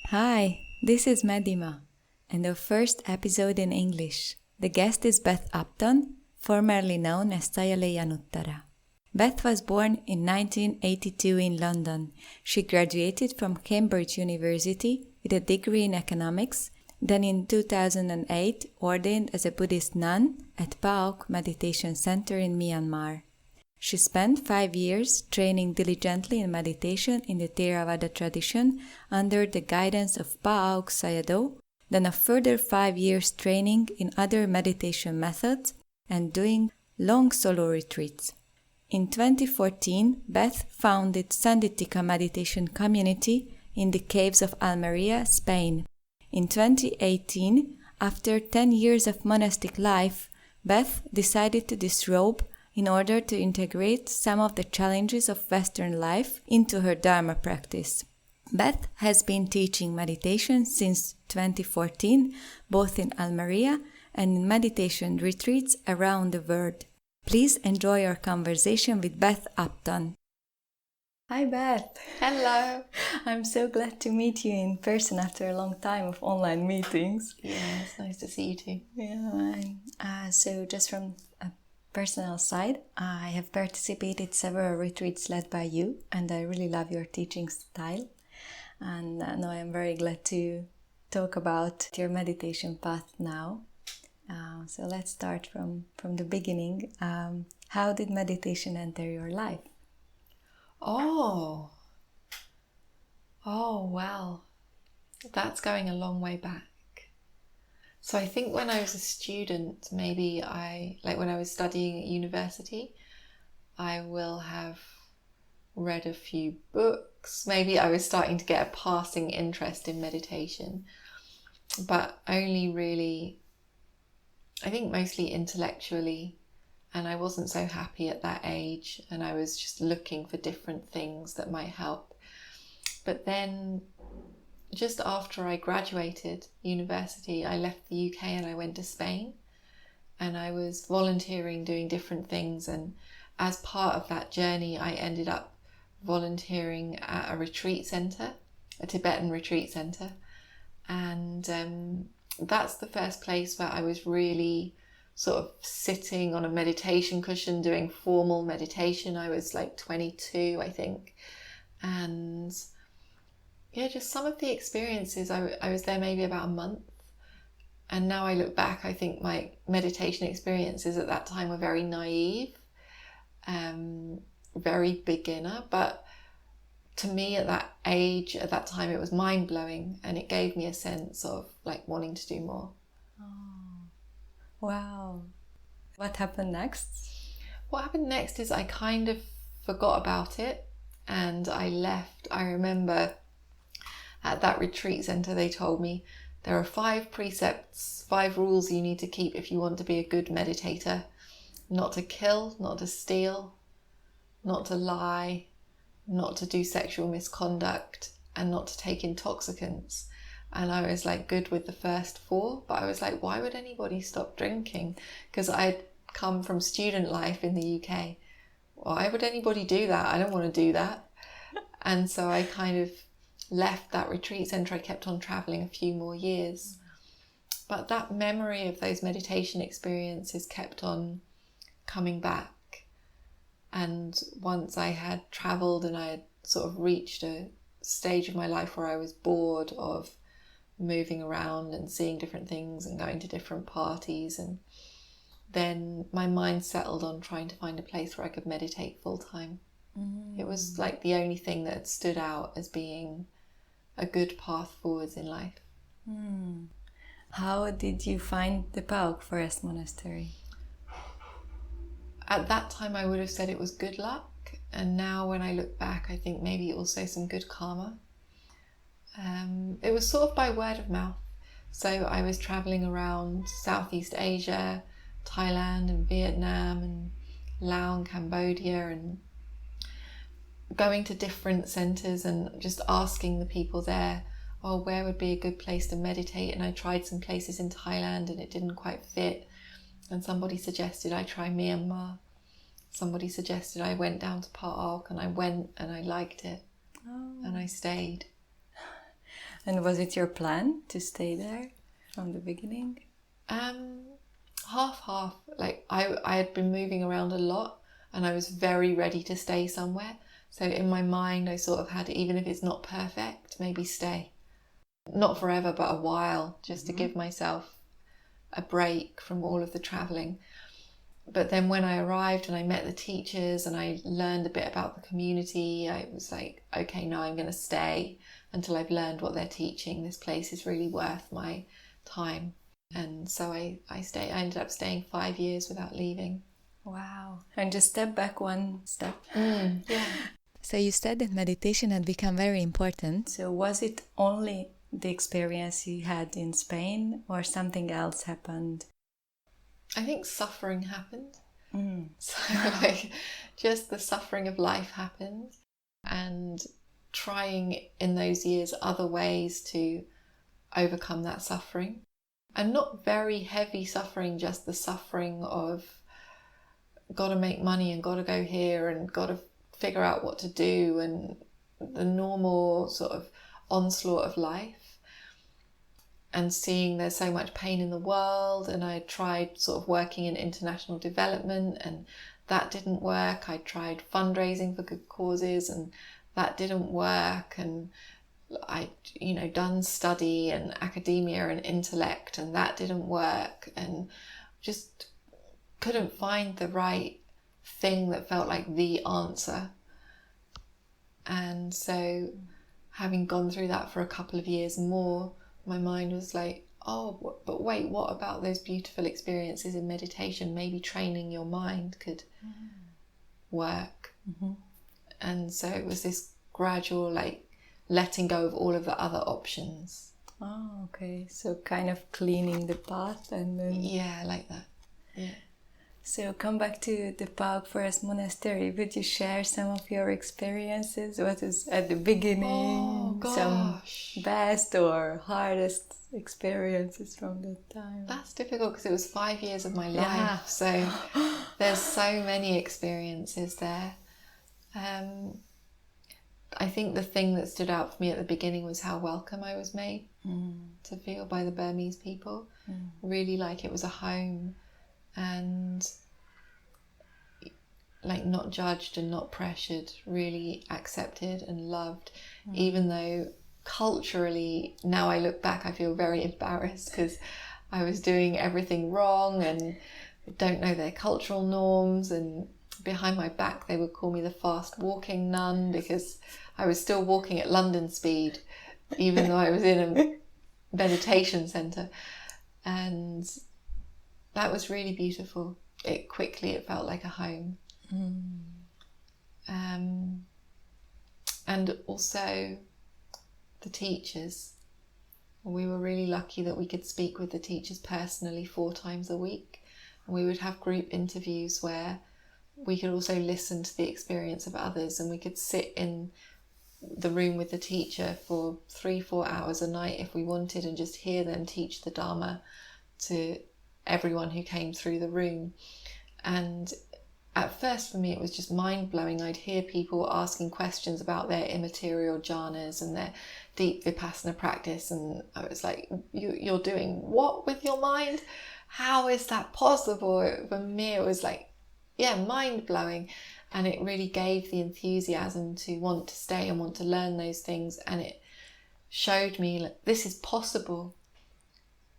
Hi, this is Medima, and the first episode in English. The guest is Beth Upton, formerly known as Sayalei Anuttara. Beth was born in 1982 in London. She graduated from Cambridge University with a degree in economics, then in 2008 ordained as a Buddhist nun at Pa Auk Meditation Center in Myanmar. She spent 5 years training diligently in meditation in the Theravada tradition under the guidance of Pa Auk Sayadaw, then a further 5 years training in other meditation methods and doing long solo retreats. In 2014, Beth founded Sanditthika Meditation Community in the caves of Almeria, Spain. In 2018, after 10 years of monastic life, Beth decided to disrobe in order to integrate some of the challenges of Western life into her Dharma practice. Beth has been teaching meditation since 2014, both in Almeria and in meditation retreats around the world. Please enjoy our conversation with Beth Upton. Hi Beth. Hello. I'm so glad to meet you in person after a long time of online meetings. Yeah, it's nice to see you too. Yeah, so just from a personal side, I have participated several retreats led by you, and I really love your teaching style. And now I'm very glad to talk about your meditation path now. So let's start from the beginning. How did meditation enter your life? Oh, well, that's going a long way back. So I think when I was a student, maybe when I was studying at university, I will have read a few books. Maybe I was starting to get a passing interest in meditation, but only really, I think mostly intellectually, and I wasn't so happy at that age, and I was just looking for different things that might help. But then just after I graduated university, I left the UK and I went to Spain, and I was volunteering, doing different things, and as part of that journey I ended up volunteering at a retreat centre, a Tibetan retreat centre, and that's the first place where I was really sort of sitting on a meditation cushion doing formal meditation. I was like 22, I think, and yeah, just some of the experiences, I was there maybe about a month, and now I look back, I think my meditation experiences at that time were very naive, very beginner, but to me at that age, at that time, it was mind-blowing, and it gave me a sense of like wanting to do more. Oh, wow. What happened next? What happened next is I kind of forgot about it and I left. I remember at that retreat centre they told me there are 5 precepts, 5 rules you need to keep if you want to be a good meditator. Not to kill, not to steal, not to lie, not to do sexual misconduct, and not to take intoxicants. And I was like good with the first 4, but I was like, why would anybody stop drinking? Because I'd come from student life in the UK. Why would anybody do that? I don't want to do that. And so I kind of left that retreat centre. I kept on travelling a few more years. But that memory of those meditation experiences kept on coming back. And once I had travelled and I had sort of reached a stage of my life where I was bored of moving around and seeing different things and going to different parties, and then my mind settled on trying to find a place where I could meditate full time. It was like the only thing that stood out as being a good path forwards in life. How did you find the Pa Auk Forest Monastery? At that time I would have said it was good luck, and now when I look back I think maybe also some good karma. It was sort of by word of mouth. So I was travelling around Southeast Asia, Thailand and Vietnam and Laos and Cambodia, and going to different centres and just asking the people there, oh, where would be a good place to meditate? And I tried some places in Thailand and it didn't quite fit. And somebody suggested I try Myanmar. Somebody suggested I went down to Pa Auk, and I went and I liked it. And I stayed. And was it your plan to stay there from the beginning? Half. Like I had been moving around a lot and I was very ready to stay somewhere. So in my mind, I sort of had, even if it's not perfect, maybe stay. Not forever, but a while, just to give myself a break from all of the traveling. But then when I arrived and I met the teachers and I learned a bit about the community, I was like, okay, now I'm going to stay until I've learned what they're teaching. This place is really worth my time. And so I stayed. I ended up staying 5 years without leaving. Wow. And just step back one step. Yeah. So you said that meditation had become very important. So was it only the experience you had in Spain or something else happened? I think suffering happened. So like just the suffering of life happened, and trying in those years other ways to overcome that suffering. And not very heavy suffering, just the suffering of got to make money and got to go here and got to figure out what to do, and the normal sort of onslaught of life. And seeing there's so much pain in the world, and I tried sort of working in international development and that didn't work. I tried fundraising for good causes and that didn't work, and I done study and academia and intellect and that didn't work, and just couldn't find the right thing that felt like the answer. And so having gone through that for a couple of years more, my mind was like, oh, but wait, what about those beautiful experiences in meditation? Maybe training your mind could work. And so it was this gradual, like, letting go of all of the other options. Oh, okay. So kind of cleaning the path and then... Yeah, like that. Yeah. So come back to the Pa Auk Forest Monastery. Would you share some of your experiences? What was at the beginning? Some best or hardest experiences from that time? That's difficult because it was 5 years of my life. So there's so many experiences there. I think the thing that stood out for me at the beginning was how welcome I was made to feel by the Burmese people. Really like it was a home. And like not judged and not pressured, really accepted and loved, even though culturally, now I look back, I feel very embarrassed because I was doing everything wrong and don't know their cultural norms, and behind my back they would call me the fast walking nun because I was still walking at London speed even though I was in a meditation centre. And that was really beautiful. It felt like a home. And also the teachers. We were really lucky that we could speak with the teachers personally 4 times a week. And we would have group interviews where we could also listen to the experience of others, and we could sit in the room with the teacher for 3-4 hours a night if we wanted and just hear them teach the Dharma to everyone who came through the room. And at first for me it was just mind-blowing. I'd hear people asking questions about their immaterial jhanas and their deep vipassana practice, and I was like, you're doing what with your mind? How is that possible? For me it was like, mind-blowing, and it really gave the enthusiasm to want to stay and want to learn those things. And it showed me, like, this is possible.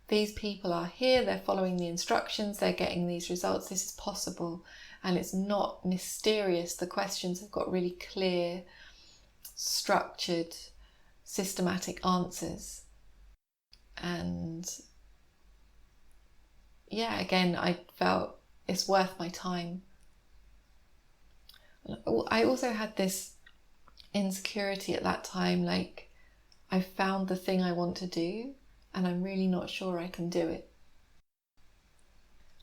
These people are here, they're following the instructions, they're getting these results, this is possible. And it's not mysterious. The questions have got really clear, structured, systematic answers. And again, I felt it's worth my time. I also had this insecurity at that time, like, I found the thing I want to do and I'm really not sure I can do it.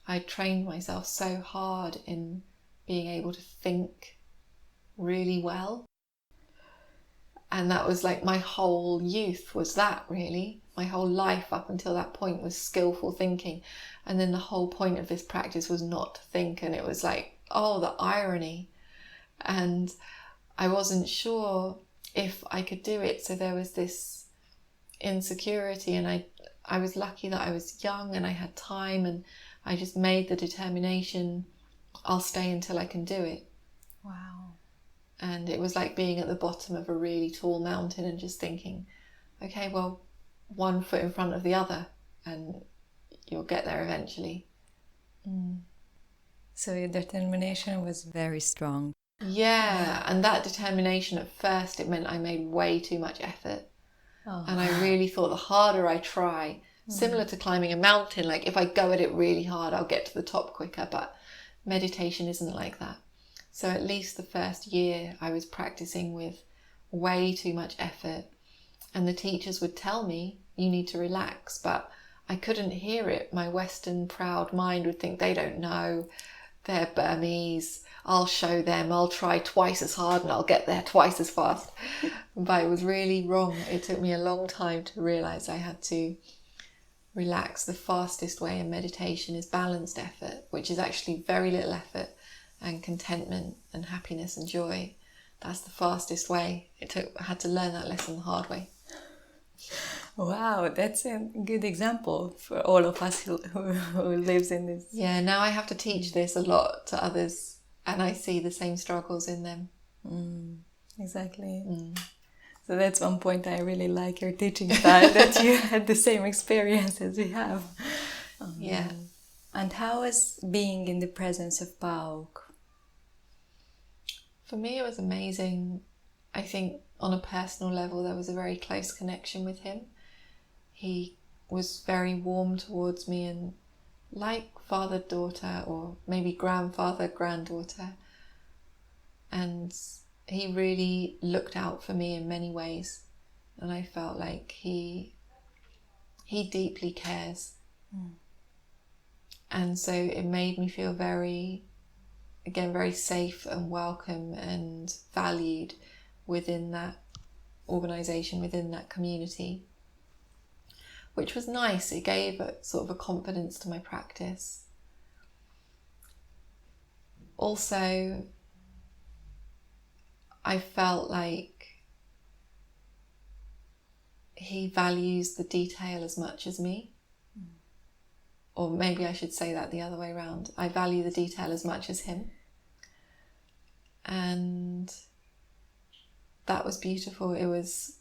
I trained myself so hard in being able to think really well. And that was like my whole youth was that, really. My whole life up until that point was skillful thinking. And then the whole point of this practice was not to think. And it was like, oh, the irony. And I wasn't sure if I could do it. So there was this insecurity, and I was lucky that I was young and I had time, and I just made the determination, I'll stay until I can do it. Wow. And it was like being at the bottom of a really tall mountain and just thinking, okay, well, one foot in front of the other and you'll get there eventually. So your determination was very strong. Yeah, and that determination at first, it meant I made way too much effort. And I really thought the harder I try, similar to climbing a mountain, like if I go at it really hard, I'll get to the top quicker, but meditation isn't like that. So at least the first year I was practicing with way too much effort, and the teachers would tell me, you need to relax, but I couldn't hear it. My Western proud mind would think, they don't know, they're Burmese, I'll show them, I'll try twice as hard and I'll get there twice as fast. But it was really wrong. It took me a long time to realize I had to relax. The fastest way in meditation is balanced effort, which is actually very little effort, and contentment and happiness and joy. That's the fastest way. I had to learn that lesson the hard way. Wow, that's a good example for all of us who lives in this. Yeah, now I have to teach this a lot to others, and I see the same struggles in them. Exactly. So that's one point I really like your teaching style, that you had the same experience as we have. Yeah. And how was being in the presence of Pa Auk? For me, it was amazing. I think on a personal level, there was a very close connection with him. He was very warm towards me, and like father-daughter, or maybe grandfather-granddaughter. And he really looked out for me in many ways. And I felt like he deeply cares. And so it made me feel very safe and welcome and valued within that organisation, within that community, which was nice. It gave a sort of a confidence to my practice. Also, I felt like he values the detail as much as me. Or maybe I should say that the other way around. I value the detail as much as him. And that was beautiful. It was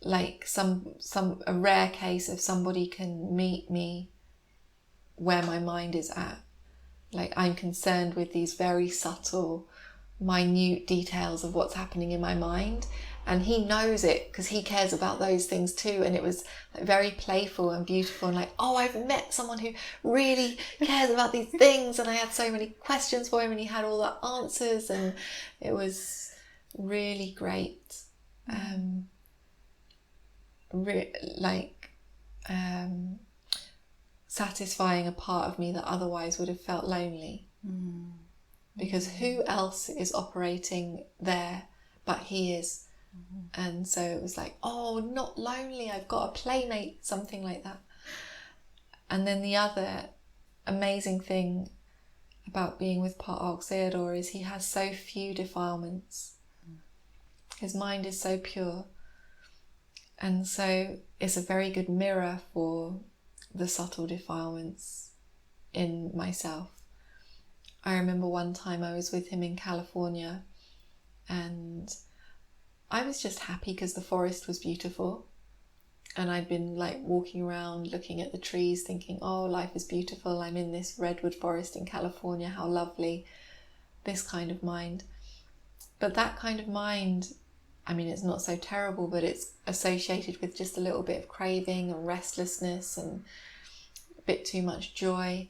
like a rare case of somebody can meet me where my mind is at. Like, I'm concerned with these very subtle, minute details of what's happening in my mind, and he knows it because he cares about those things too. And it was like very playful and beautiful, and like, oh, I've met someone who really cares about these things, and I had so many questions for him and he had all the answers, and it was really great. Satisfying a part of me that otherwise would have felt lonely. Because who else is operating there but he is? And so it was like, oh, not lonely, I've got a playmate, something like that. And then the other amazing thing about being with Pa Auk Sayadaw is he has so few defilements. His mind is so pure. And so it's a very good mirror for the subtle defilements in myself. I remember one time I was with him in California, and I was just happy because the forest was beautiful, and I'd been like walking around looking at the trees thinking, oh, life is beautiful, I'm in this redwood forest in California, how lovely, this kind of mind. But that kind of mind, I mean, it's not so terrible, but it's associated with just a little bit of craving and restlessness and a bit too much joy.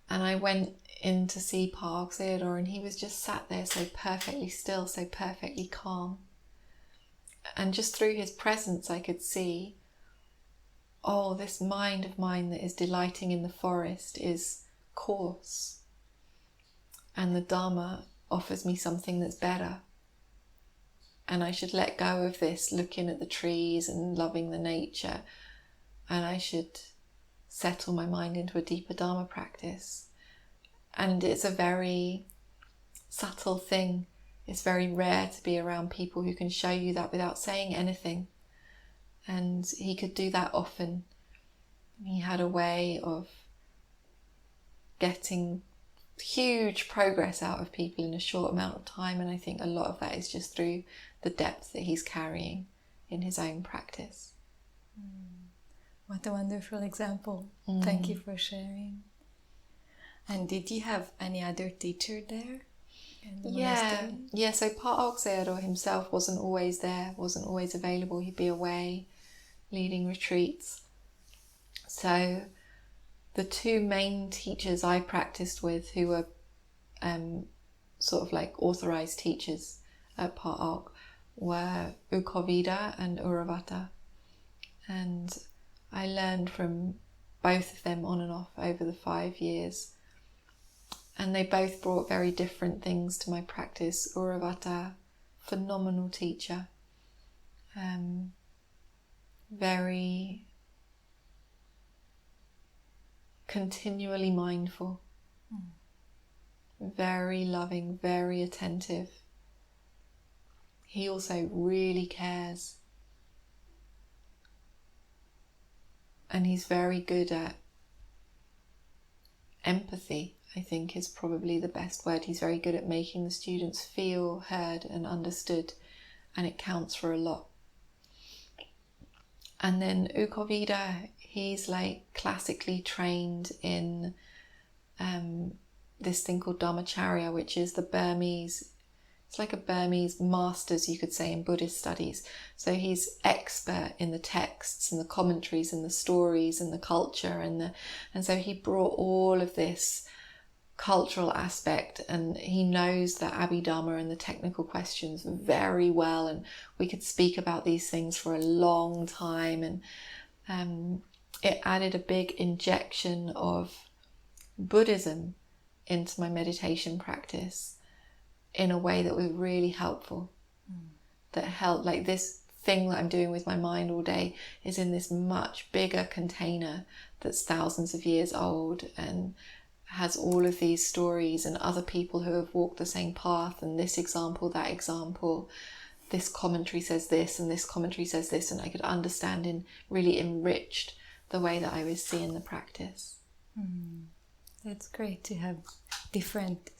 And I went in to see Pa Auk Sayadaw, and he was just sat there so perfectly still, so perfectly calm. And just through his presence I could see, oh, this mind of mine that is delighting in the forest is coarse, and the Dharma offers me something that's better. And I should let go of this looking at the trees and loving the nature, and I should settle my mind into a deeper Dharma practice. And it's a very subtle thing. It's very rare to be around people who can show you that without saying anything. And he could do that often. He had a way of getting huge progress out of people in a short amount of time, and I think a lot of that is just through the depth that he's carrying in his own practice. What a wonderful example. Thank you for sharing. And did you have any other teacher there in the monastery? Yeah, so Pa Auk Sayadaw himself wasn't always there, wasn't always available. He'd be away leading retreats. So the two main teachers I practiced with, who were sort of like authorized teachers at Pa Auk, were Ukovida and Uravata. And I learned from both of them on and off over the 5 years. And they both brought very different things to my practice. Uravata, phenomenal teacher. Very continually mindful. Very loving, very attentive. He also really cares. And he's very good at empathy, I think is probably the best word. He's very good at making the students feel heard and understood, and it counts for a lot. And then Ukovida, he's like classically trained in this thing called Dharmacharya, which is the Burmese, it's like a Burmese master's, you could say, in Buddhist studies. So he's expert in the texts and the commentaries and the stories and the culture, and so he brought all of this cultural aspect, and he knows the Abhidhamma and the technical questions very well, and we could speak about these things for a long time, and it added a big injection of Buddhism into my meditation practice in a way that was really helpful. That helped, like this thing that I'm doing with my mind all day is in this much bigger container that's thousands of years old and has all of these stories and other people who have walked the same path, and this example, that example, this commentary says this and this commentary says this, and I could understand and really enriched the way that I was seeing the practice. That's great to have different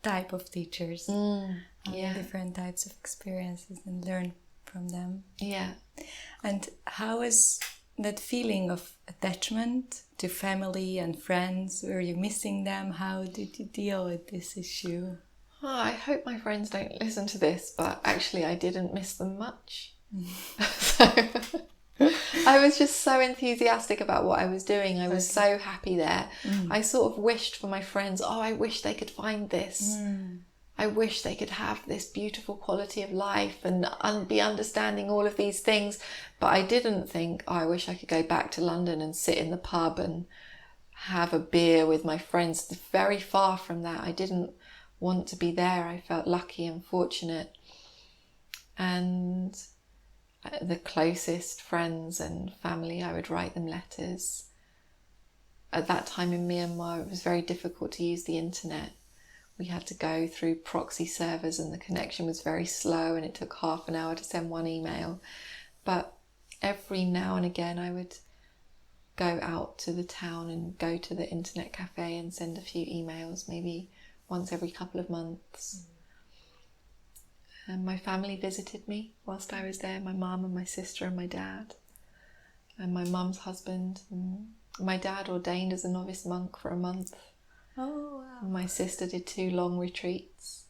type of teachers, different types of experiences, and learn from them. Yeah. And how is that feeling of attachment to family and friends? Were you missing them? How did you deal with this issue? Oh, I hope my friends don't listen to this, but actually I didn't miss them much. So I was just so enthusiastic about what I was doing. I was so happy there. I sort of wished for my friends, I wish they could find this. I wish they could have this beautiful quality of life and be understanding all of these things. But I didn't think, I wish I could go back to London and sit in the pub and have a beer with my friends. Very far from that. I didn't want to be there. I felt lucky and fortunate. And the closest friends and family, I would write them letters. At that time in Myanmar, it was very difficult to use the internet. We had to go through proxy servers and the connection was very slow, and it took half an hour to send one email. But every now and again I would go out to the town and go to the internet cafe and send a few emails, maybe once every couple of months. And my family visited me whilst I was there, my mum and my sister and my dad and my mum's husband. And my dad ordained as a novice monk for a month. Oh, wow. And my sister did 2 long retreats.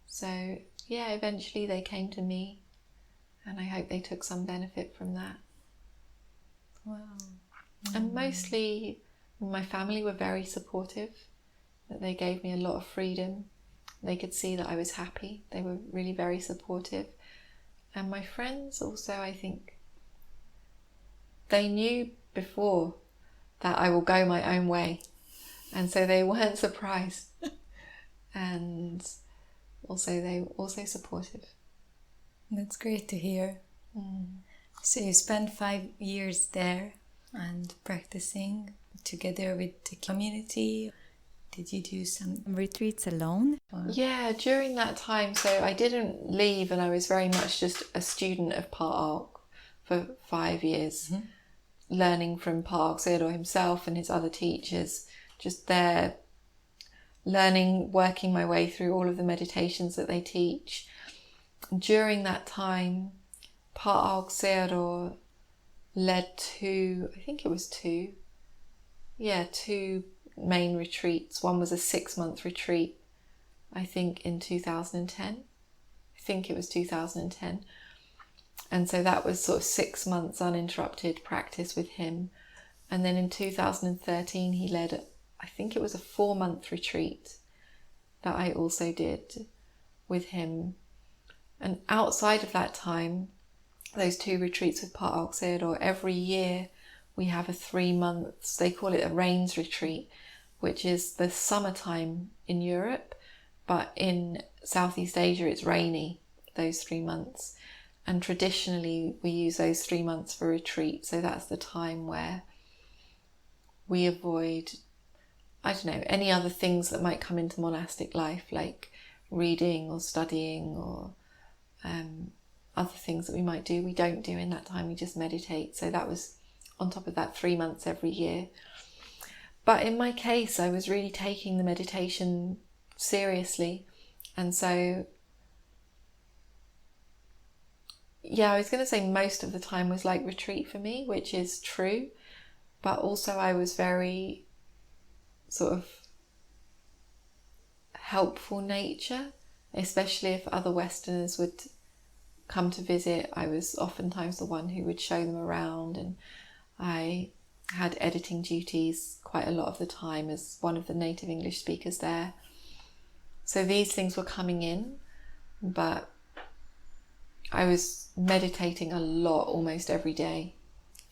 So yeah, eventually they came to me, and I hope they took some benefit from that. Wow. And mostly my family were very supportive, that they gave me a lot of freedom. They could see that I was happy. They were really very supportive. And my friends also, I think, they knew before that I will go my own way. And so they weren't surprised. And also they were also supportive. That's great to hear. So you spent 5 years there and practicing together with the community. Did you do some retreats alone? Yeah, during that time. So I didn't leave, and I was very much just a student of Pa Auk for 5 years, learning from Pa Auk Sayadaw himself and his other teachers, just there, learning, working my way through all of the meditations that they teach. During that time, Pa Auk Sayadaw led two main retreats. One was a 6-month retreat, I think in 2010. I think it was 2010. And so that was sort of 6 months uninterrupted practice with him. And then in 2013, he led, I think it was a 4-month retreat that I also did with him. And outside of that time, those 2 retreats with Pa Auk Sayadaw, every year we have a 3 months, they call it a rains retreat, which is the summertime in Europe, but in Southeast Asia it's rainy, those 3 months. And traditionally we use those 3 months for retreat, so that's the time where we avoid, I don't know, any other things that might come into monastic life, like reading or studying or other things that we might do. We don't do in that time, we just meditate. So that was on top of that 3 months every year. But in my case, I was really taking the meditation seriously. And so, yeah, I was going to say most of the time was like retreat for me, which is true. But also I was very sort of helpful nature, especially if other Westerners would come to visit. I was oftentimes the one who would show them around, and I had editing duties quite a lot of the time as one of the native English speakers there. So these things were coming in, but I was meditating a lot, almost every day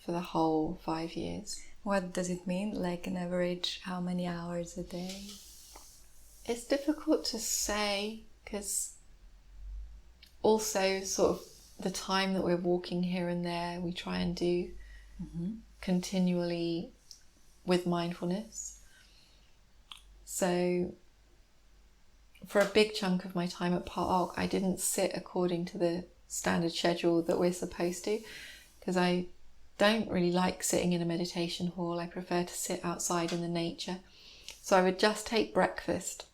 for the whole 5 years. What does it mean? Like an average, how many hours a day? It's difficult to say, because also sort of the time that we're walking here and there, we try and do continually with mindfulness. So for a big chunk of my time at Pa Auk, I didn't sit according to the standard schedule that we're supposed to, because I don't really like sitting in a meditation hall. I prefer to sit outside in the nature. So I would just take breakfast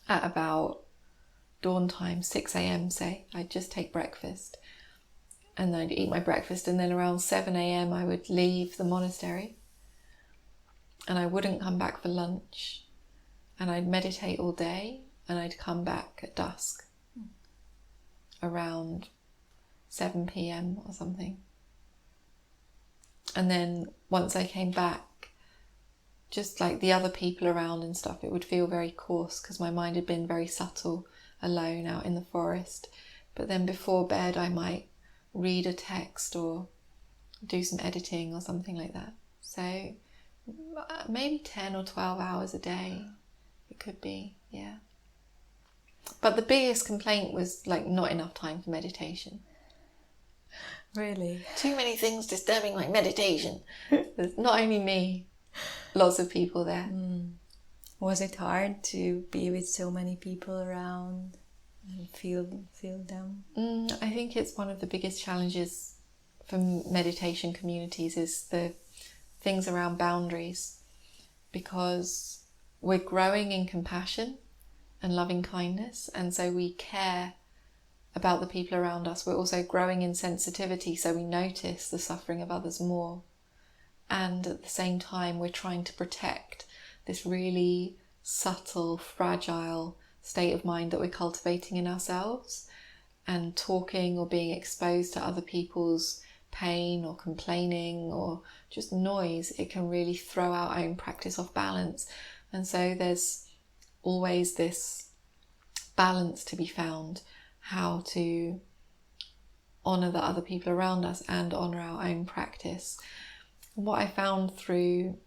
at about dawn time, 6 a.m. say. I'd just take breakfast and then I'd eat my breakfast, and then around 7 a.m. I would leave the monastery and I wouldn't come back for lunch, and I'd meditate all day, and I'd come back at dusk around 7 p.m. or something. And then once I came back, just like the other people around and stuff, it would feel very coarse because my mind had been very subtle, alone out in the forest. But then before bed I might read a text or do some editing or something like that. So maybe 10 or 12 hours a day it could be, yeah. But the biggest complaint was like not enough time for meditation. Really? Too many things disturbing my meditation. There's not only me, lots of people there. Was it hard to be with so many people around and feel them? I think it's one of the biggest challenges for meditation communities is the things around boundaries, because we're growing in compassion and loving kindness, and so we care about the people around us. We're also growing in sensitivity, so we notice the suffering of others more. And at the same time, we're trying to protect this really subtle, fragile state of mind that we're cultivating in ourselves. And talking or being exposed to other people's pain or complaining or just noise, it can really throw our own practice off balance. And so there's always this balance to be found, how to honour the other people around us and honour our own practice. And what I found through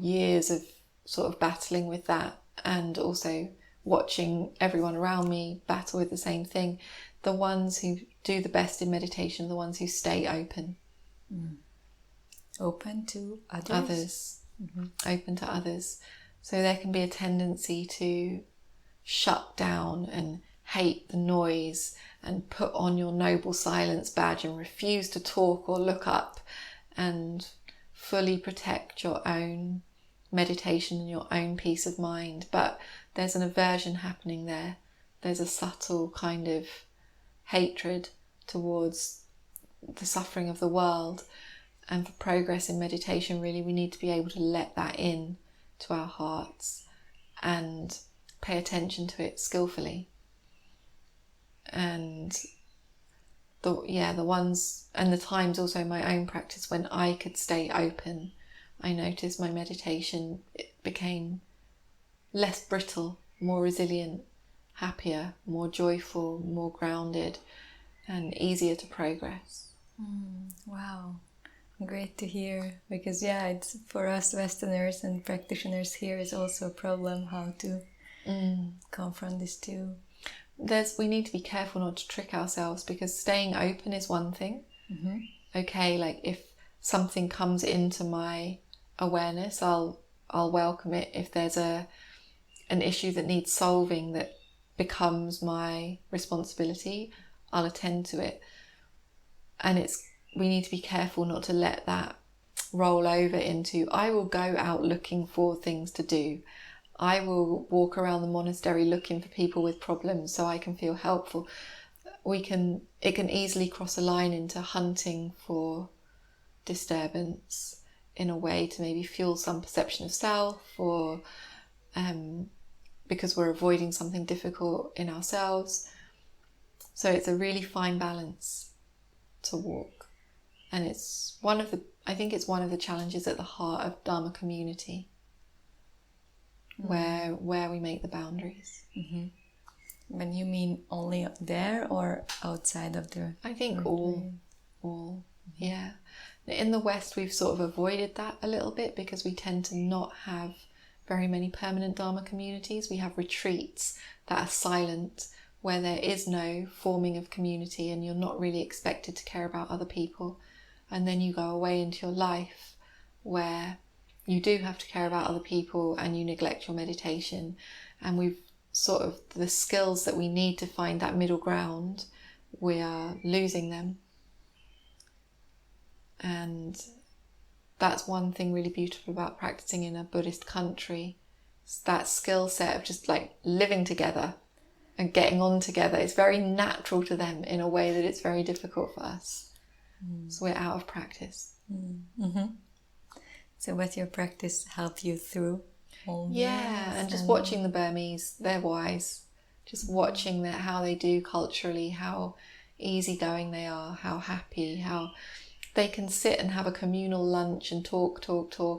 years of sort of battling with that, and also watching everyone around me battle with the same thing, the ones who do the best in meditation are the ones who stay open. Open to others? Others. Open to others. So there can be a tendency to shut down and hate the noise and put on your noble silence badge and refuse to talk or look up and fully protect your own meditation and your own peace of mind. But there's an aversion happening there. There's a subtle kind of hatred towards the suffering of the world. And for progress in meditation, really, we need to be able to let that in to our hearts and pay attention to it skillfully. And the ones and the times also in my own practice when I could stay open, I noticed my meditation, it became less brittle, more resilient, happier, more joyful, more grounded, and easier to progress. Wow, great to hear. Because it's for us Westerners and practitioners here is also a problem how to confront this too. We need to be careful not to trick ourselves, because staying open is one thing. Okay, like if something comes into my awareness, I'll welcome it. If there's an issue that needs solving that becomes my responsibility, I'll attend to it. And we need to be careful not to let that roll over into, I will go out looking for things to do. I will walk around the monastery looking for people with problems so I can feel helpful. It can easily cross a line into hunting for disturbance in a way to maybe fuel some perception of self, or because we're avoiding something difficult in ourselves. So it's a really fine balance to walk. And I think it's one of the challenges at the heart of Dharma community, where we make the boundaries. When you mean only there or outside of the... I think all, yeah. In the West, we've sort of avoided that a little bit because we tend to not have very many permanent Dharma communities. We have retreats that are silent, where there is no forming of community and you're not really expected to care about other people. And then you go away into your life where you do have to care about other people and you neglect your meditation. And we've sort of, the skills that we need to find that middle ground, we are losing them. And that's one thing really beautiful about practicing in a Buddhist country. It's that skill set of just like living together and getting on together. It's very natural to them in a way that it's very difficult for us. So we're out of practice. So what your practice help you through all this? And just watching the Burmese, they're wise. Just watching how they do culturally, how easygoing they are, how happy, how they can sit and have a communal lunch and talk,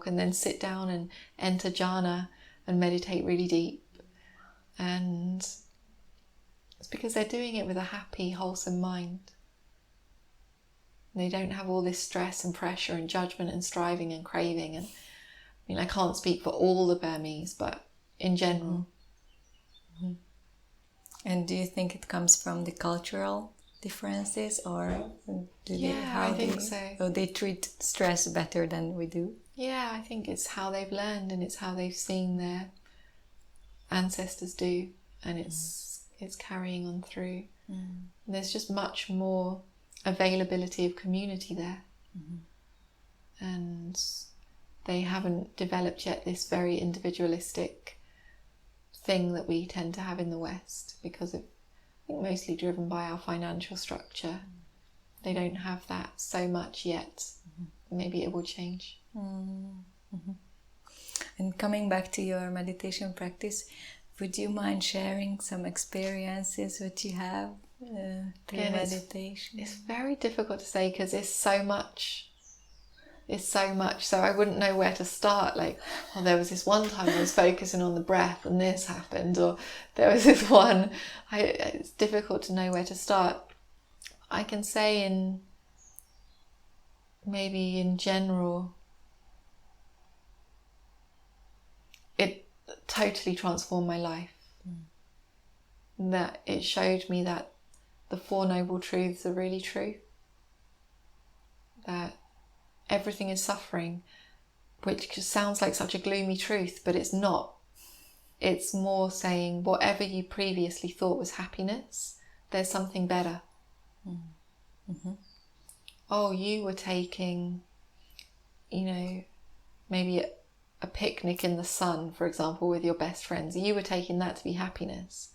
and then sit down and enter jhana and meditate really deep. And it's because they're doing it with a happy, wholesome mind. They don't have all this stress and pressure and judgment and striving and craving. And I mean, I can't speak for all the Burmese, but in general. And do you think it comes from the cultural differences, or I think so. So they treat stress better than we do? Yeah, I think it's how they've learned and it's how they've seen their ancestors do, and it's carrying on through. There's just much more availability of community there, and they haven't developed yet this very individualistic thing that we tend to have in the West, because of, I think, mostly driven by our financial structure. They don't have that so much yet. Maybe it will change. And coming back to your meditation practice, would you mind sharing some experiences that you have through meditation? It's very difficult to say because it's so much. So I wouldn't know where to start. Like, there was this one time I was focusing on the breath and this happened, or there was this one. It's difficult to know where to start. I can say in general, it totally transformed my life. That it showed me that the Four Noble Truths are really true. That everything is suffering, which just sounds like such a gloomy truth, but it's not. it's more saying whatever you previously thought was happiness, there's something better. Mm-hmm. Oh, you were taking, maybe a picnic in the sun, for example, with your best friends. You were taking that to be happiness,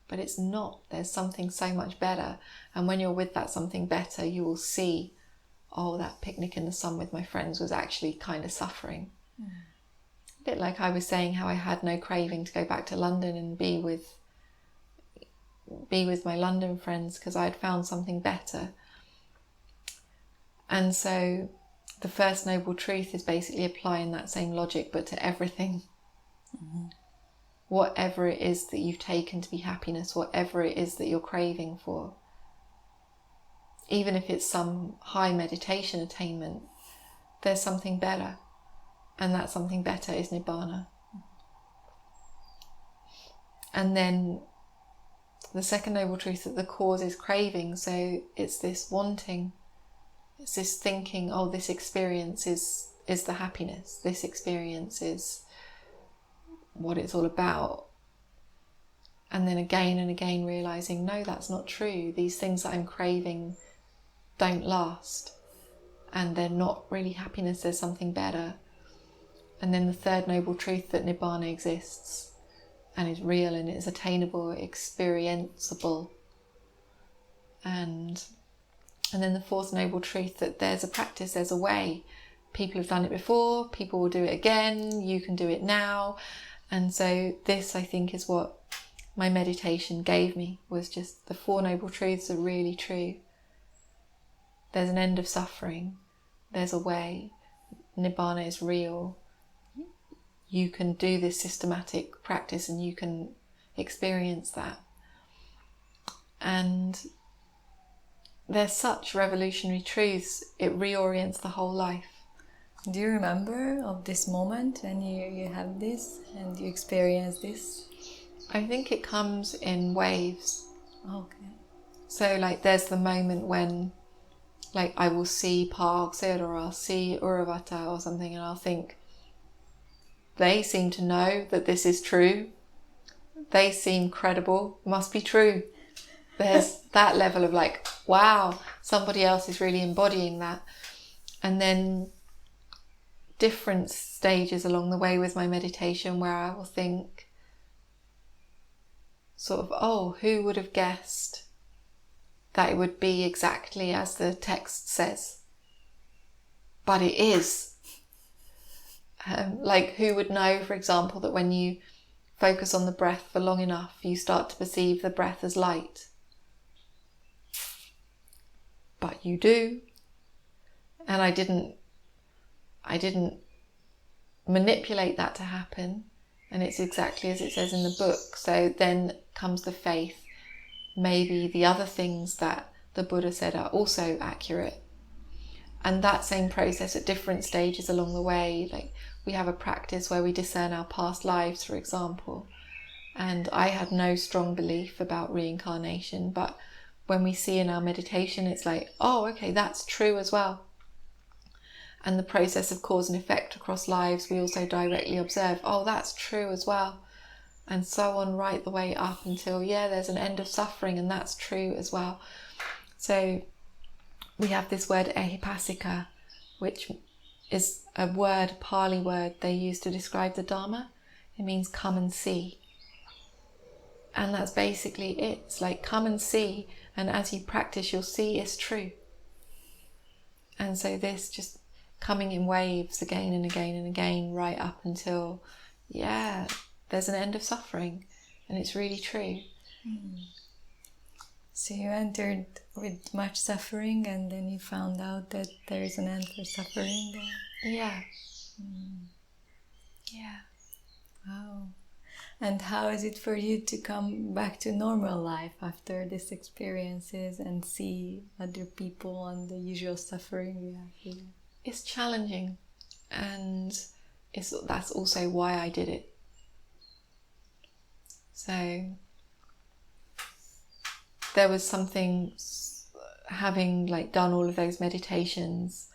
but it's not. There's something so much better. And when you're with that something better, you will see, oh, that picnic in the sun with my friends was actually kind of suffering. A bit like I was saying how I had no craving to go back to London and be with my London friends because I had found something better. And so the First Noble Truth is basically applying that same logic, but to everything. Mm-hmm. Whatever it is that you've taken to be happiness, whatever it is that you're craving for, even if it's some high meditation attainment, there's something better. And that something better is Nibbana. And then the second Noble Truth, that the cause is craving. So it's this wanting. It's this thinking, oh, this experience is the happiness. This experience is what it's all about. And then again and again realizing, no, that's not true. These things that I'm craving don't last. And they're not really happiness. There's something better. And then the third Noble Truth, that Nibbana exists and is real and is attainable, experienceable. And then the fourth Noble Truth, that there's a practice, there's a way. People have done it before, people will do it again, you can do it now. And so this, I think, is what my meditation gave me, was just the Four Noble Truths are really true. There's an end of suffering, there's a way, Nibbana is real. You can do this systematic practice and you can experience that. And they're such revolutionary truths, it reorients the whole life. Do you remember of this moment when you have this and you experience this? I think it comes in waves. Okay. So there's the moment when I will see Pa Auk Sayadaw, or I'll see Theravada or something, and I'll think, they seem to know that this is true. They seem credible. Must be true. There's that level of wow, somebody else is really embodying that. And then different stages along the way with my meditation where I will think sort of, oh, who would have guessed that it would be exactly as the text says? But it is. Who would know, for example, that when you focus on the breath for long enough, you start to perceive the breath as light? But you do. And I didn't manipulate that to happen. And it's exactly as it says in the book. So then comes the faith. Maybe the other things that the Buddha said are also accurate. And that same process at different stages along the way, we have a practice where we discern our past lives, for example. And I had no strong belief about reincarnation, but when we see in our meditation, it's oh, okay, that's true as well. And the process of cause and effect across lives, we also directly observe, oh, that's true as well. And so on right the way up until, there's an end of suffering, and that's true as well. So we have this word ehipasika, which is a word, Pali word they use to describe the Dhamma. It means come and see. And that's basically it. It's come and see, and as you practice, you'll see it's true. And so this just coming in waves again and again and again, right up until, there's an end of suffering, and it's really true. So you entered with much suffering, and then you found out that there is an end for suffering there? Yeah. Yeah. Wow. And how is it for you to come back to normal life after these experiences and see other people and the usual suffering we have here? It's challenging, and that's also why I did it. So there was something, having done all of those meditations,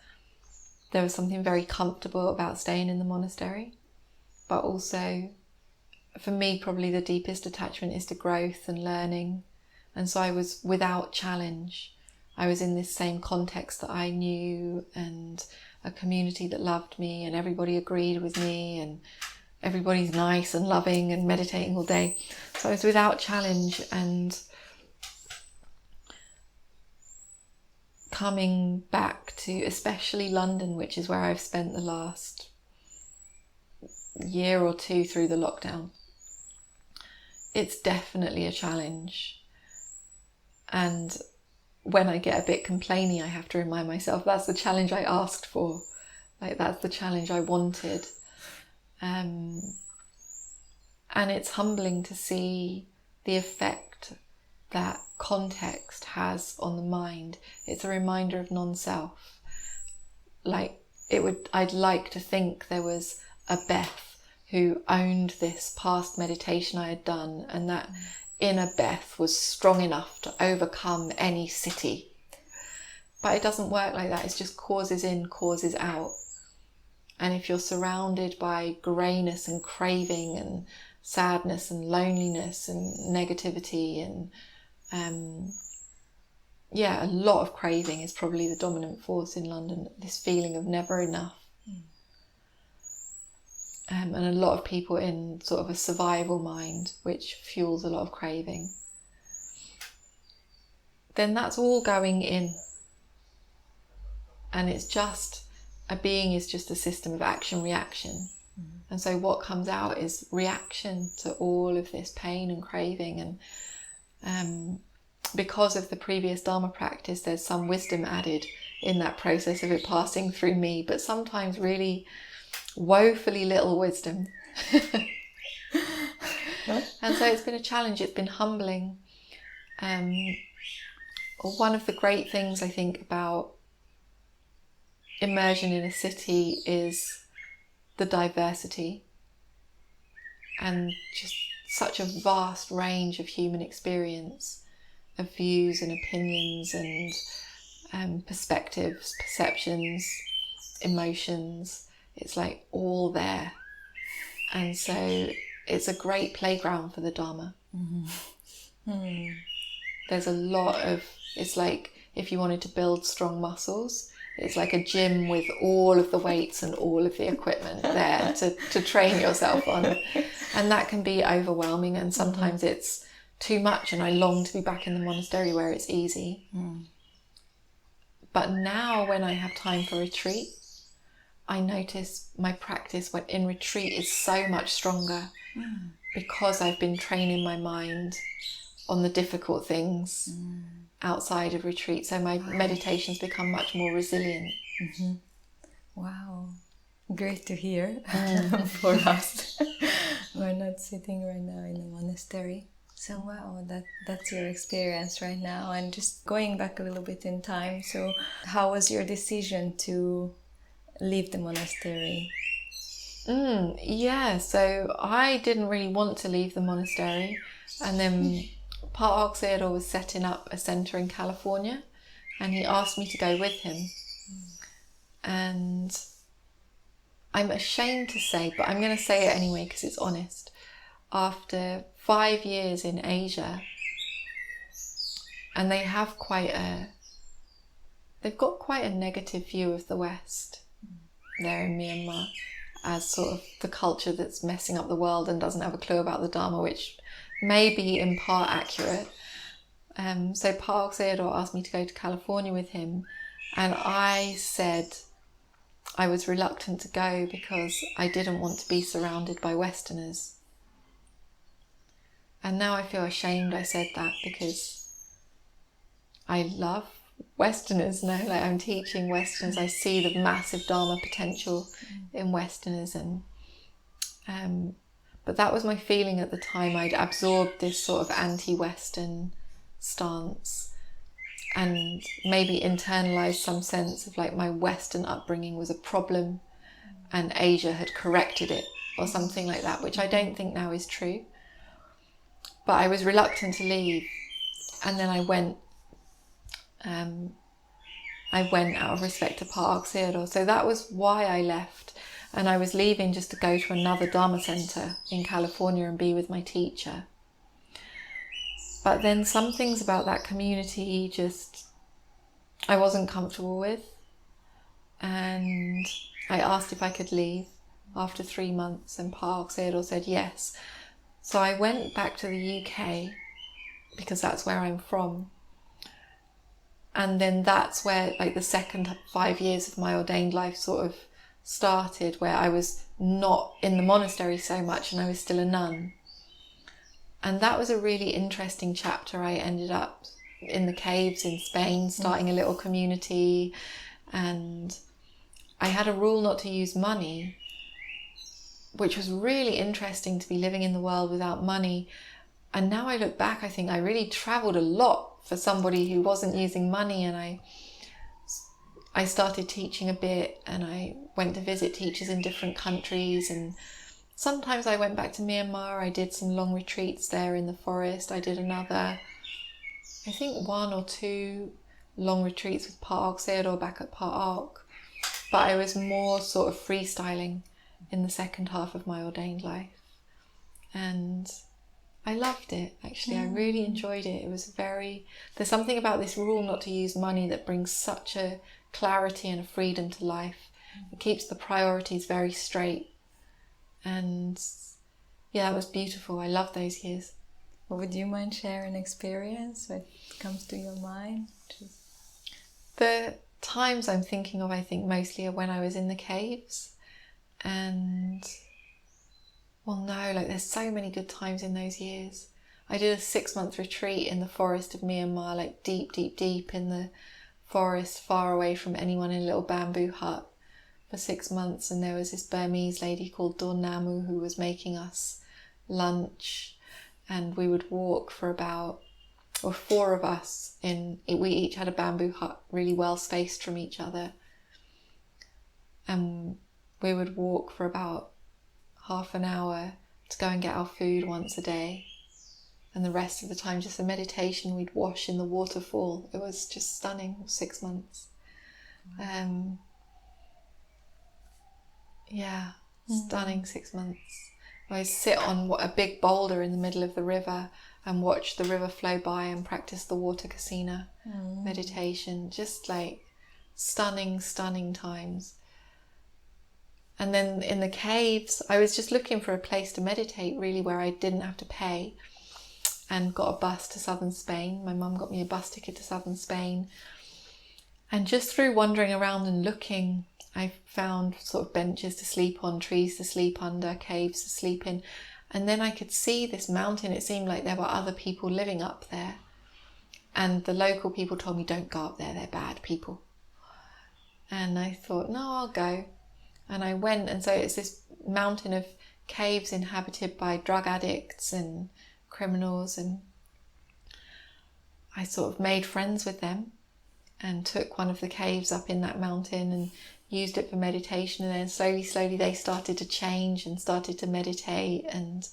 there was something very comfortable about staying in the monastery, but also for me, probably the deepest attachment is to growth and learning. And so I was without challenge. I was in this same context that I knew, and a community that loved me, and everybody agreed with me, and everybody's nice and loving and meditating all day. So I was without challenge, and coming back to especially London, which is where I've spent the last year or two through the lockdown, it's definitely a challenge. And when I get a bit complainy, I have to remind myself that's the challenge I asked for. Like, that's the challenge I wanted. And it's humbling to see the effect that context has on the mind. It's a reminder of non-self. Like, I'd like to think there was a Beth who owned this past meditation I had done, and that inner Beth was strong enough to overcome any city. But it doesn't work like that. It's just causes in, causes out. And if you're surrounded by greyness and craving and sadness and loneliness and negativity and a lot of craving is probably the dominant force in London, this feeling of never enough. And a lot of people in sort of a survival mind, which fuels a lot of craving. Then that's all going in. And it's just, a being is just a system of action-reaction. And so what comes out is reaction to all of this pain and craving. And because of the previous Dharma practice, there's some wisdom added in that process of it passing through me, but sometimes really woefully little wisdom. And so it's been a challenge, it's been humbling. One of the great things I think about immersion in a city is the diversity and just such a vast range of human experience, of views and opinions and perspectives, perceptions, emotions. It's like all there. And so it's a great playground for the Dharma. There's a lot of, it's like if you wanted to build strong muscles, it's like a gym with all of the weights and all of the equipment there to train yourself on. And that can be overwhelming, and sometimes it's too much, and I long to be back in the monastery where it's easy. But now when I have time for retreat, I notice my practice when in retreat is so much stronger because I've been training my mind on the difficult things outside of retreat. So my meditations become much more resilient. Wow. Great to hear for us. We're not sitting right now in a monastery. So wow, that's your experience right now. And just going back a little bit in time, so how was your decision to leave the monastery? So I didn't really want to leave the monastery, and then Pa Auk Sayadaw was setting up a centre in California, and he asked me to go with him. And I'm ashamed to say, but I'm going to say it anyway because it's honest. After 5 years in Asia, and they've got quite a negative view of the West there in Myanmar as sort of the culture that's messing up the world and doesn't have a clue about the Dharma, which may be in part accurate. So Pa Auk Sayadaw asked me to go to California with him, and I said I was reluctant to go because I didn't want to be surrounded by Westerners. And now I feel ashamed I said that, because I love Westerners now. Like, I'm teaching Westerners. I see the massive Dharma potential in Westerners, and but that was my feeling at the time. I'd absorbed this sort of anti-Western stance and maybe internalized some sense of like my Western upbringing was a problem and Asia had corrected it or something like that, which I don't think now is true. But I was reluctant to leave, and then I went out of respect to Pa Auk Sayadaw. So that was why I left. and I was leaving just to go to another Dharma center in California and be with my teacher. But then some things about that community I wasn't comfortable with, and I asked if I could leave after 3 months, and Pa Auk Sayadaw said yes. So I went back to the UK because that's where I'm from. And then that's where like the second 5 years of my ordained life sort of started, where I was not in the monastery so much and I was still a nun. And that was a really interesting chapter. I ended up in the caves in Spain, starting a little community, and I had a rule not to use money, which was really interesting to be living in the world without money. And now I look back, I think I really traveled a lot for somebody who wasn't using money, and I started teaching a bit, and I went to visit teachers in different countries, and sometimes I went back to Myanmar. I did some long retreats there in the forest. I did another, I think 1 or 2 long retreats with Pa Auk Sayadaw back at Pa Auk. But I was more sort of freestyling in the second half of my ordained life. And I loved it, actually. I really enjoyed it. It was there's something about this rule not to use money that brings such a clarity and a freedom to life. It keeps the priorities very straight. And yeah, it was beautiful. I loved those years. Would you mind sharing an experience that comes to your mind? The times I'm thinking of, I think mostly are when I was in the caves. And there's so many good times in those years. I did a 6-month retreat in the forest of Myanmar, like deep, deep, deep in the forest, far away from anyone, in a little bamboo hut for 6 months. And there was this Burmese lady called Dawn Namu who was making us lunch, and we would walk for 4 of us we each had a bamboo hut really well spaced from each other, and we would walk for about half an hour to go and get our food once a day, and the rest of the time just a meditation. We'd wash in the waterfall. It was just stunning. 6 months. Stunning 6 months. I sit on a big boulder in the middle of the river and watch the river flow by and practice the water kasina meditation. Just like stunning, stunning times. And then in the caves, I was just looking for a place to meditate, really, where I didn't have to pay, and got a bus to southern Spain. My mum got me a bus ticket to southern Spain. And just through wandering around and looking, I found sort of benches to sleep on, trees to sleep under, caves to sleep in. And then I could see this mountain. It seemed like there were other people living up there. And the local people told me, don't go up there, they're bad people. And I thought, no, I'll go. And I went, and so it's this mountain of caves inhabited by drug addicts and criminals, and I sort of made friends with them and took one of the caves up in that mountain and used it for meditation. And then slowly they started to change and started to meditate, and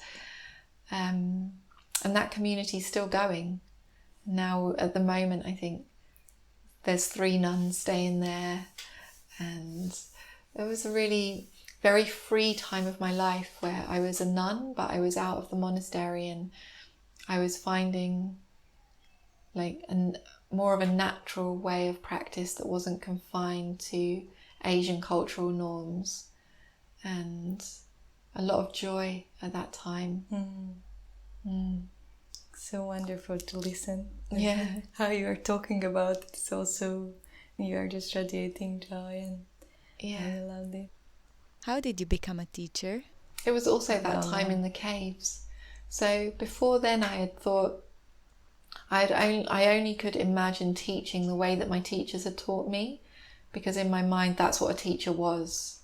that community is still going. Now at the moment I think there's 3 nuns staying there, and it was a really very free time of my life where I was a nun, but I was out of the monastery, and I was finding like more of a natural way of practice that wasn't confined to Asian cultural norms, and a lot of joy at that time. So wonderful to listen. Yeah. How you are talking about it. It's also, you are just radiating joy, and I loved it. How did you become a teacher? It was also that time in the caves. So before then I had thought I only could imagine teaching the way that my teachers had taught me, because in my mind that's what a teacher was.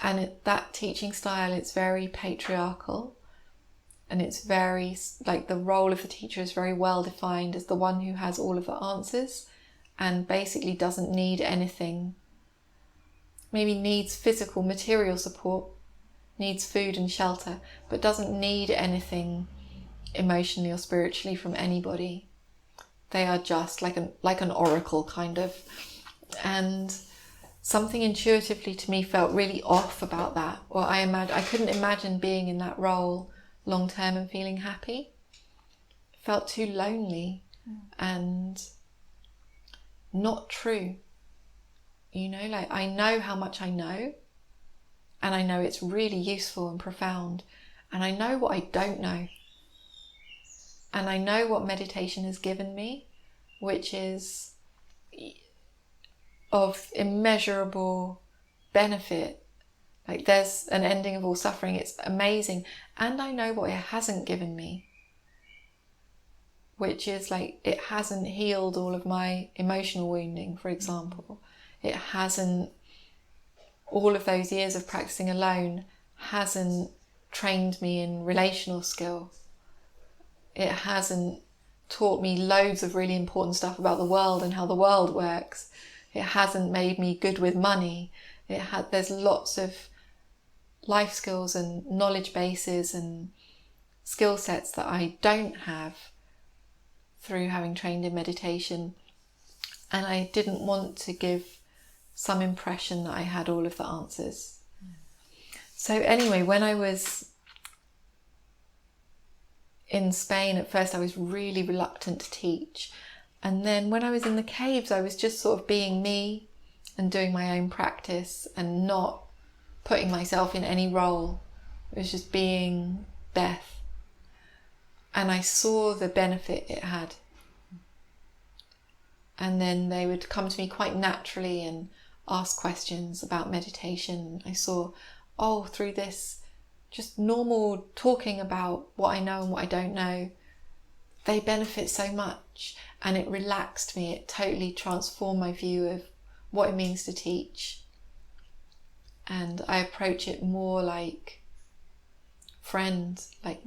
And that teaching style, it's very patriarchal, and it's very, like, the role of the teacher is very well defined as the one who has all of the answers and basically doesn't need anything. Maybe needs physical, material support, needs food and shelter, but doesn't need anything emotionally or spiritually from anybody. They are just like an oracle, kind of. And something intuitively to me felt really off about that. Or I couldn't imagine being in that role long term and feeling happy. It felt too lonely and not true. You know, like I know how much I know, and I know it's really useful and profound, and I know what I don't know. And I know what meditation has given me, which is of immeasurable benefit. Like there's an ending of all suffering, it's amazing. And I know what it hasn't given me, which is like it hasn't healed all of my emotional wounding, for example. It hasn't, all of those years of practicing alone hasn't trained me in relational skill. It hasn't taught me loads of really important stuff about the world and how the world works. It hasn't made me good with money. There's lots of life skills and knowledge bases and skill sets that I don't have through having trained in meditation. And I didn't want to give some impression that I had all of the answers. So anyway, when I was in Spain, at first I was really reluctant to teach. And then when I was in the caves, I was just sort of being me and doing my own practice and not putting myself in any role. It was just being Beth. And I saw the benefit it had. And then they would come to me quite naturally and ask questions about meditation. I saw, through this just normal talking about what I know and what I don't know, they benefit so much. And it relaxed me. It totally transformed my view of what it means to teach. And I approach it more like friend, like,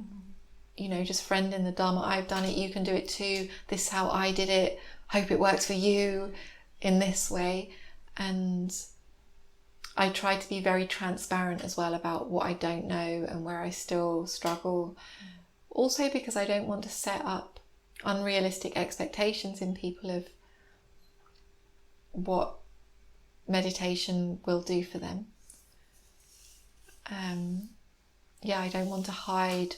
you know, just friend in the Dharma. I've done it, you can do it too. This is how I did it. Hope it works for you in this way. And I try to be very transparent as well about what I don't know and where I still struggle. Also because I don't want to set up unrealistic expectations in people of what meditation will do for them. I don't want to hide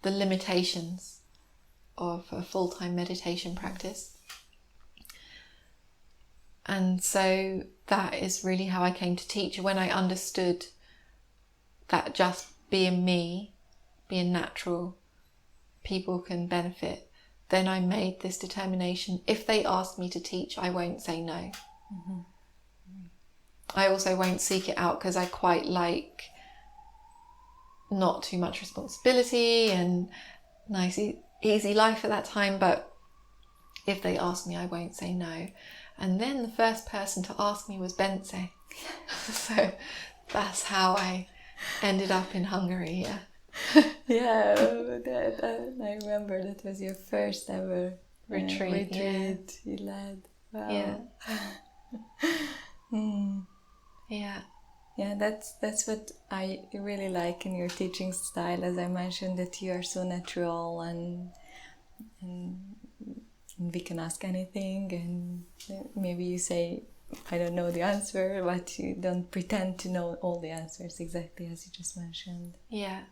the limitations of a full-time meditation practice. And so that is really how I came to teach. When I understood that just being me, being natural, people can benefit, then I made this determination. If they ask me to teach, I won't say no. Mm-hmm. I also won't seek it out because I quite like not too much responsibility and nice, easy life at that time. But if they ask me, I won't say no. And then the first person to ask me was Bence. So that's how I ended up in Hungary. Yeah, I remember that was your first ever retreat you led. Wow. Yeah. Yeah, that's what I really like in your teaching style. As I mentioned, that you are so natural and we can ask anything, and maybe you say, I don't know the answer, but you don't pretend to know all the answers, exactly as you just mentioned. Yeah.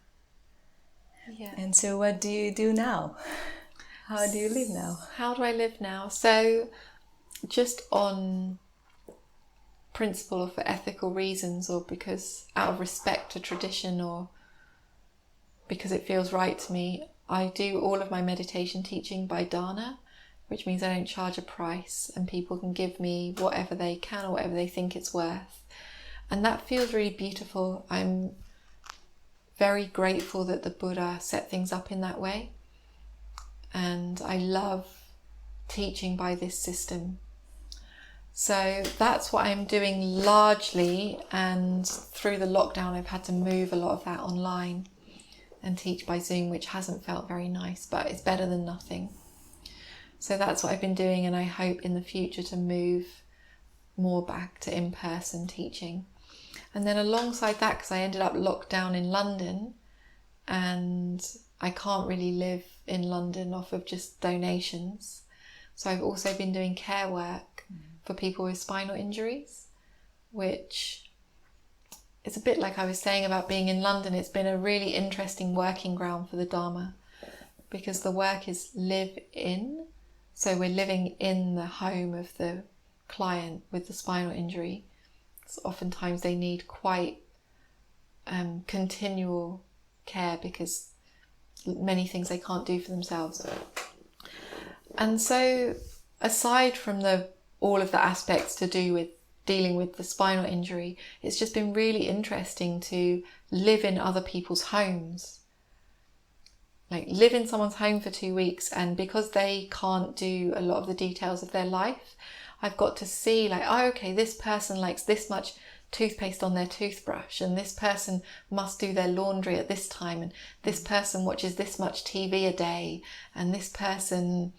And so what do you do now? How do you live now? How do I live now? So just on principle or for ethical reasons, or because out of respect to tradition, or because it feels right to me, I do all of my meditation teaching by dana, which means I don't charge a price and people can give me whatever they can or whatever they think it's worth. And that feels really beautiful. I'm very grateful that the Buddha set things up in that way. And I love teaching by this system. So that's what I'm doing largely, and through the lockdown I've had to move a lot of that online and teach by Zoom, which hasn't felt very nice, but it's better than nothing. So that's what I've been doing, and I hope in the future to move more back to in-person teaching. And then alongside that, because I ended up locked down in London and I can't really live in London off of just donations, so I've also been doing care work for people with spinal injuries, which is a bit like I was saying about being in London. It's been a really interesting working ground for the Dharma, because the work is live in. So we're living in the home of the client with the spinal injury. So oftentimes they need quite continual care because many things they can't do for themselves. And so aside from all of the aspects to do with dealing with the spinal injury, it's just been really interesting to live in other people's homes. Like live in someone's home for 2 weeks, and because they can't do a lot of the details of their life, I've got to see like, oh, okay, this person likes this much toothpaste on their toothbrush, and this person must do their laundry at this time, and this person watches this much TV a day, and this person,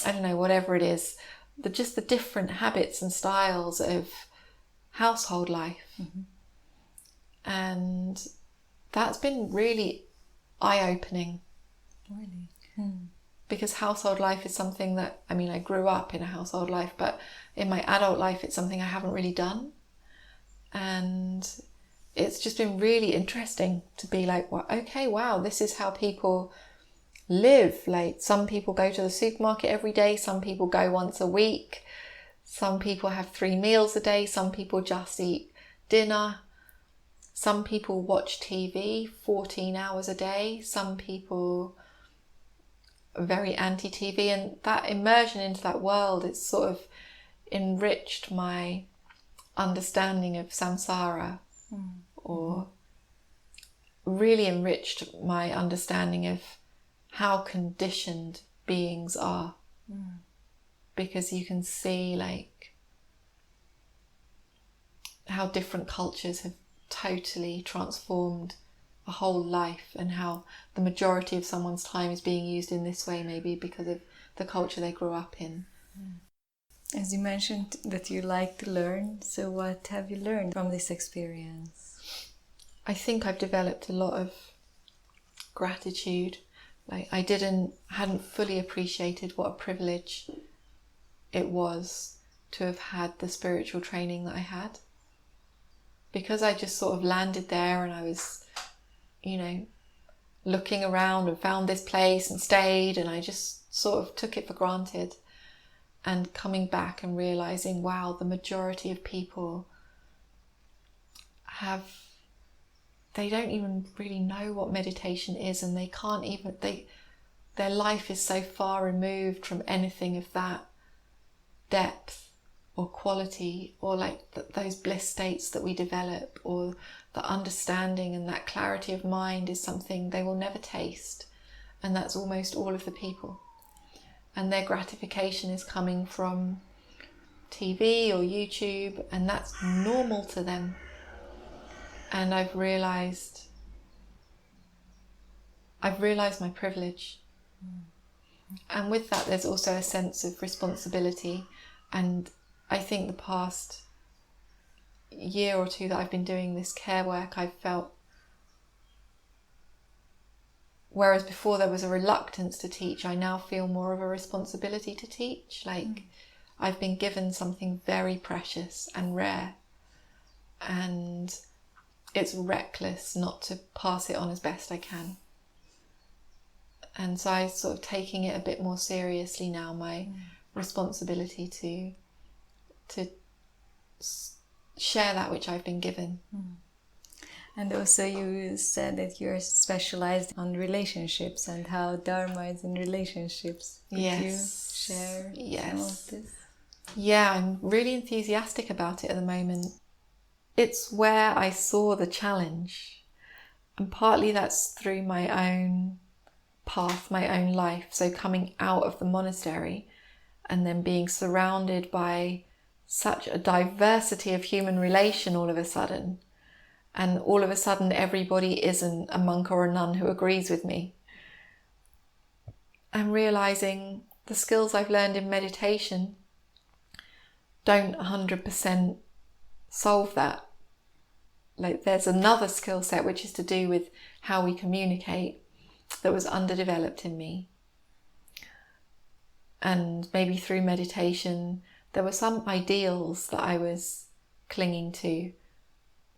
I don't know, whatever it is, just the different habits and styles of household life. Mm-hmm. And that's been really eye-opening. Really? Because household life is something that, I mean, I grew up in a household life, but in my adult life, it's something I haven't really done. And it's just been really interesting to be like, well, okay, wow, this is how people live. Like some people go to the supermarket every day, some people go once a week, some people have 3 meals a day, some people just eat dinner, some people watch TV 14 hours a day, some people are very anti-TV, and that immersion into that world, it's sort of enriched my understanding of samsara, or really enriched my understanding of how conditioned beings are, because you can see like how different cultures have totally transformed a whole life, and how the majority of someone's time is being used in this way, maybe because of the culture they grew up in. As you mentioned that you like to learn, so what have you learned from this experience? I think I've developed a lot of gratitude. Like I hadn't fully appreciated what a privilege it was to have had the spiritual training that I had. Because I just sort of landed there and I was, looking around and found this place and stayed, and I just sort of took it for granted. And coming back and realizing, wow, the majority of people they don't even really know what meditation is, and they can't even, their life is so far removed from anything of that depth or quality, or like those bliss states that we develop, or the understanding and that clarity of mind is something they will never taste. And that's almost all of the people. And their gratification is coming from TV or YouTube, and that's normal to them. And I've realized my privilege. And with that, there's also a sense of responsibility. And I think the past year or two that I've been doing this care work, I've felt, whereas before there was a reluctance to teach, I now feel more of a responsibility to teach. Like I've been given something very precious and rare, and it's reckless not to pass it on as best I can. And so I'm sort of taking it a bit more seriously now, my responsibility to share that which I've been given. And also you said that you're specialized on relationships and how Dharma is in relationships. Could you share some of this? Yeah, I'm really enthusiastic about it at the moment. It's where I saw the challenge. And partly that's through my own path, my own life. So coming out of the monastery and then being surrounded by such a diversity of human relation all of a sudden. And all of a sudden everybody isn't a monk or a nun who agrees with me. I'm realizing the skills I've learned in meditation don't 100% solve that. Like there's another skill set which is to do with how we communicate that was underdeveloped in me. And maybe through meditation, there were some ideals that I was clinging to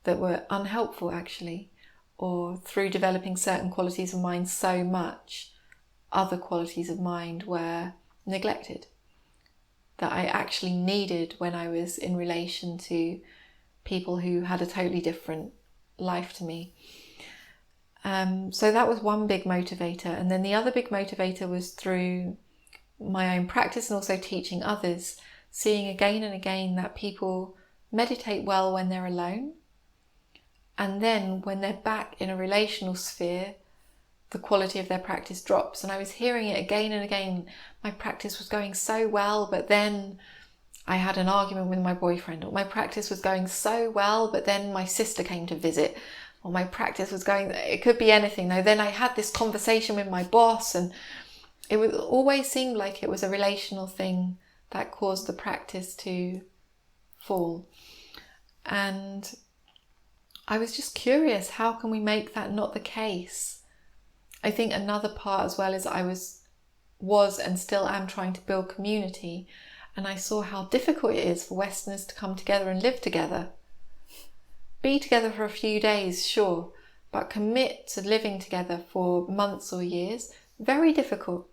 that were unhelpful actually, or through developing certain qualities of mind so much, other qualities of mind were neglected that I actually needed when I was in relation to people who had a totally different life to me. So that was one big motivator. And then the other big motivator was through my own practice and also teaching others, seeing again and again that people meditate well when they're alone. And then when they're back in a relational sphere, the quality of their practice drops. And I was hearing it again and again. My practice was going so well, but then I had an argument with my boyfriend. Or my practice was going so well, but then my sister came to visit. Or my practice was going, it could be anything. Now, then I had this conversation with my boss, and it would always seem like it was a relational thing that caused the practice to fall. And I was just curious, how can we make that not the case? I think another part as well is I was and still am trying to build community, and I saw how difficult it is for Westerners to come together and live together. Be together for a few days, sure, but commit to living together for months or years, very difficult.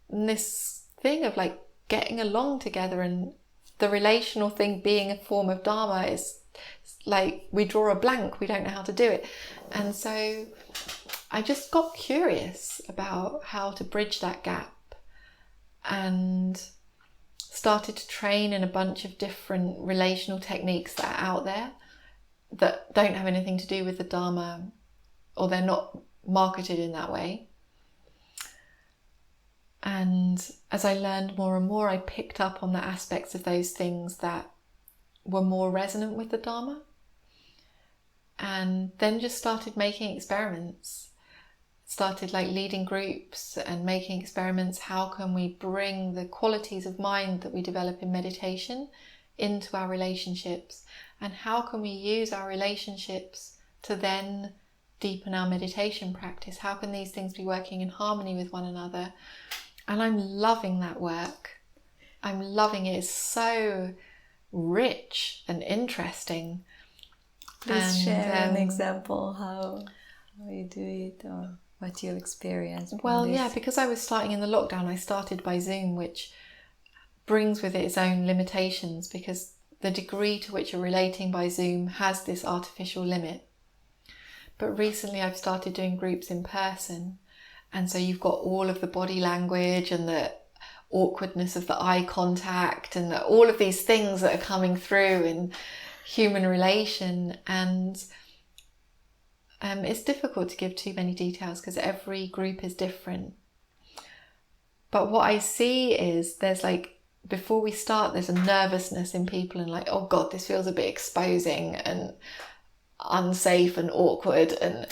And this thing of like getting along together and the relational thing being a form of Dharma is like we draw a blank, we don't know how to do it. And so I just got curious about how to bridge that gap and started to train in a bunch of different relational techniques that are out there that don't have anything to do with the Dharma, or they're not marketed in that way. And as I learned more and more, I picked up on the aspects of those things that were more resonant with the Dharma, and then just started making experiments. Started like leading groups and making experiments. How can we bring the qualities of mind that we develop in meditation into our relationships? And how can we use our relationships to then deepen our meditation practice? How can these things be working in harmony with one another? And I'm loving that work. I'm loving it. It's so rich and interesting. Please share an example how you do it or what you experienced. Well, yeah, because I was starting in the lockdown, I started by Zoom, which brings with it its own limitations, because the degree to which you're relating by Zoom has this artificial limit. But recently I've started doing groups in person, and so you've got all of the body language and the awkwardness of the eye contact and all of these things that are coming through in human relation. And it's difficult to give too many details because every group is different. But what I see is there's like, before we start, there's a nervousness in people and like, oh God, this feels a bit exposing and unsafe and awkward. And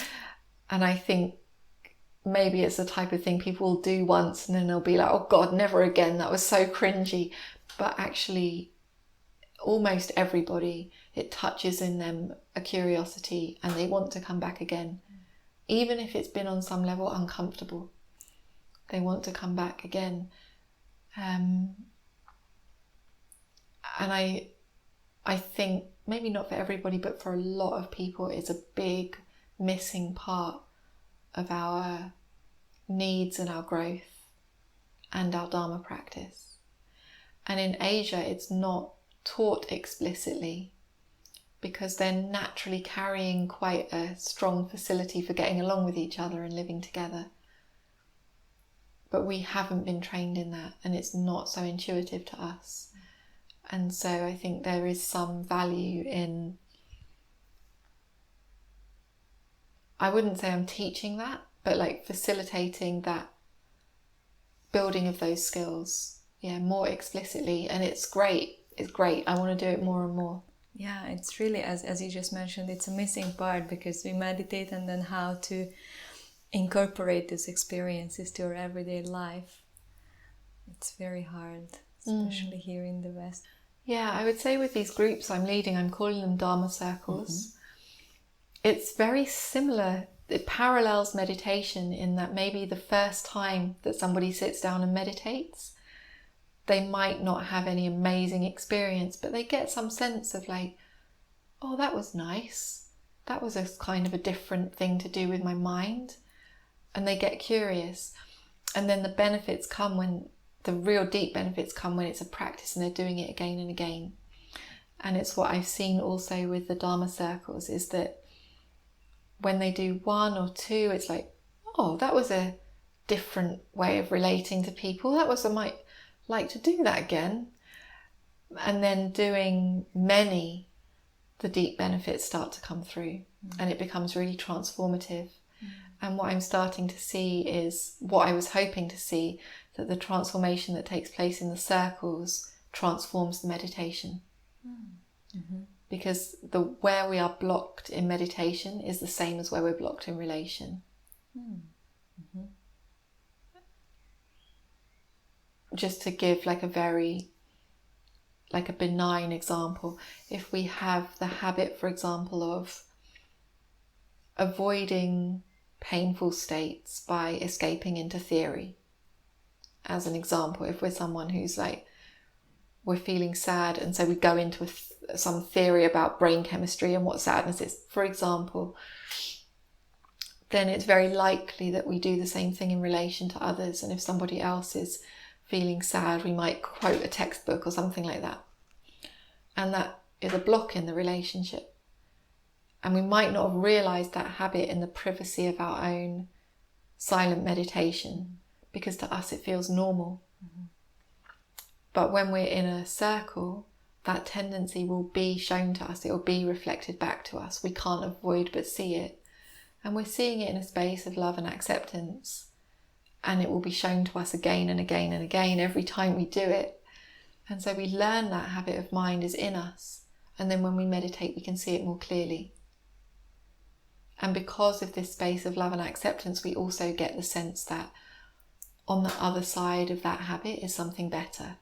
I think maybe it's the type of thing people will do once and then they'll be like, oh God, never again. That was so cringy. But actually, almost everybody, it touches in them a curiosity and they want to come back again. Even if it's been on some level uncomfortable, they want to come back again. And I think maybe not for everybody, but for a lot of people, it's a big missing part of our needs and our growth and our Dharma practice. And in Asia, it's not taught explicitly because they're naturally carrying quite a strong facility for getting along with each other and living together. But we haven't been trained in that, and it's not so intuitive to us. And so I think there is some value in, I wouldn't say I'm teaching that, but like facilitating that building of those skills, more explicitly. And it's great. It's great. I want to do it more and more. Yeah, it's really, as you just mentioned, it's a missing part because we meditate and then how to incorporate these experiences to our everyday life. It's very hard, especially here in the West. Yeah, I would say with these groups I'm leading, I'm calling them Dharma Circles. Mm-hmm. It's very similar. It parallels meditation in that maybe the first time that somebody sits down and meditates, they might not have any amazing experience, but they get some sense of like, oh, that was nice. That was a kind of a different thing to do with my mind. And they get curious. And then the benefits come when, the real deep benefits come when it's a practice and they're doing it again and again. And it's what I've seen also with the Dharma Circles, is that when they do 1 or 2, it's like, oh, that was a different way of relating to people. I might like to do that again. And then doing many, the deep benefits start to come through, and it becomes really transformative. And what I'm starting to see is what I was hoping to see, that the transformation that takes place in the circles transforms the meditation. Because where we are blocked in meditation is the same as where we're blocked in relation. Just to give like a benign example, if we have the habit, for example, of avoiding painful states by escaping into theory, as an example, if we're someone who's like, we're feeling sad, and so we go into some theory about brain chemistry and what sadness is, for example, then it's very likely that we do the same thing in relation to others. And if somebody else is feeling sad, we might quote a textbook or something like that. And that is a block in the relationship. And we might not have realised that habit in the privacy of our own silent meditation, because to us it feels normal. But when we're in a circle, that tendency will be shown to us. It will be reflected back to us. We can't avoid but see it. And we're seeing it in a space of love and acceptance. And it will be shown to us again and again and again every time we do it. And so we learn that habit of mind is in us. And then when we meditate, we can see it more clearly. And because of this space of love and acceptance, we also get the sense that on the other side of that habit is something better.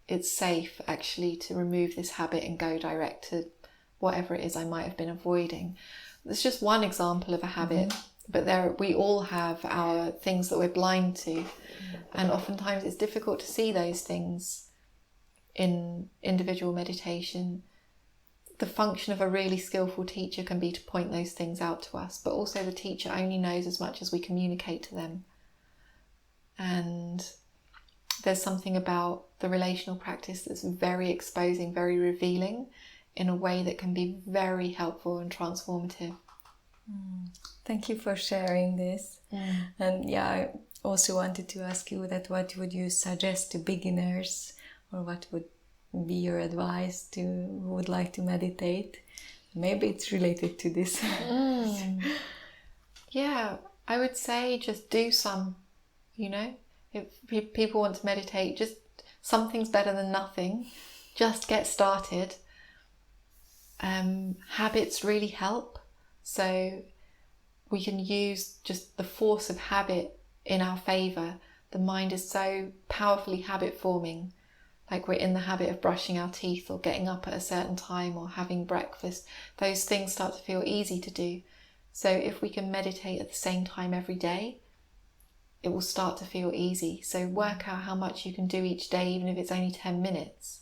It's safe actually to remove this habit and go direct to whatever it is I might have been avoiding. It's just one example of a habit, but we all have our things that we're blind to, and oftentimes it's difficult to see those things in individual meditation. The function of a really skillful teacher can be to point those things out to us, but also the teacher only knows as much as we communicate to them. And there's something about the relational practice that's very exposing, very revealing, in a way that can be very helpful and transformative. Thank you for sharing this. And yeah, I also wanted to ask you that what would you suggest to beginners, or what would be your advice to who would like to meditate? Maybe it's related to this. Yeah, I would say just do some, if people want to meditate, just something's better than nothing. Just get started. Habits really help. So we can use just the force of habit in our favour. The mind is so powerfully habit forming. Like we're in the habit of brushing our teeth or getting up at a certain time or having breakfast. Those things start to feel easy to do. So if we can meditate at the same time every day, it will start to feel easy. So work out how much you can do each day, even if it's only 10 minutes,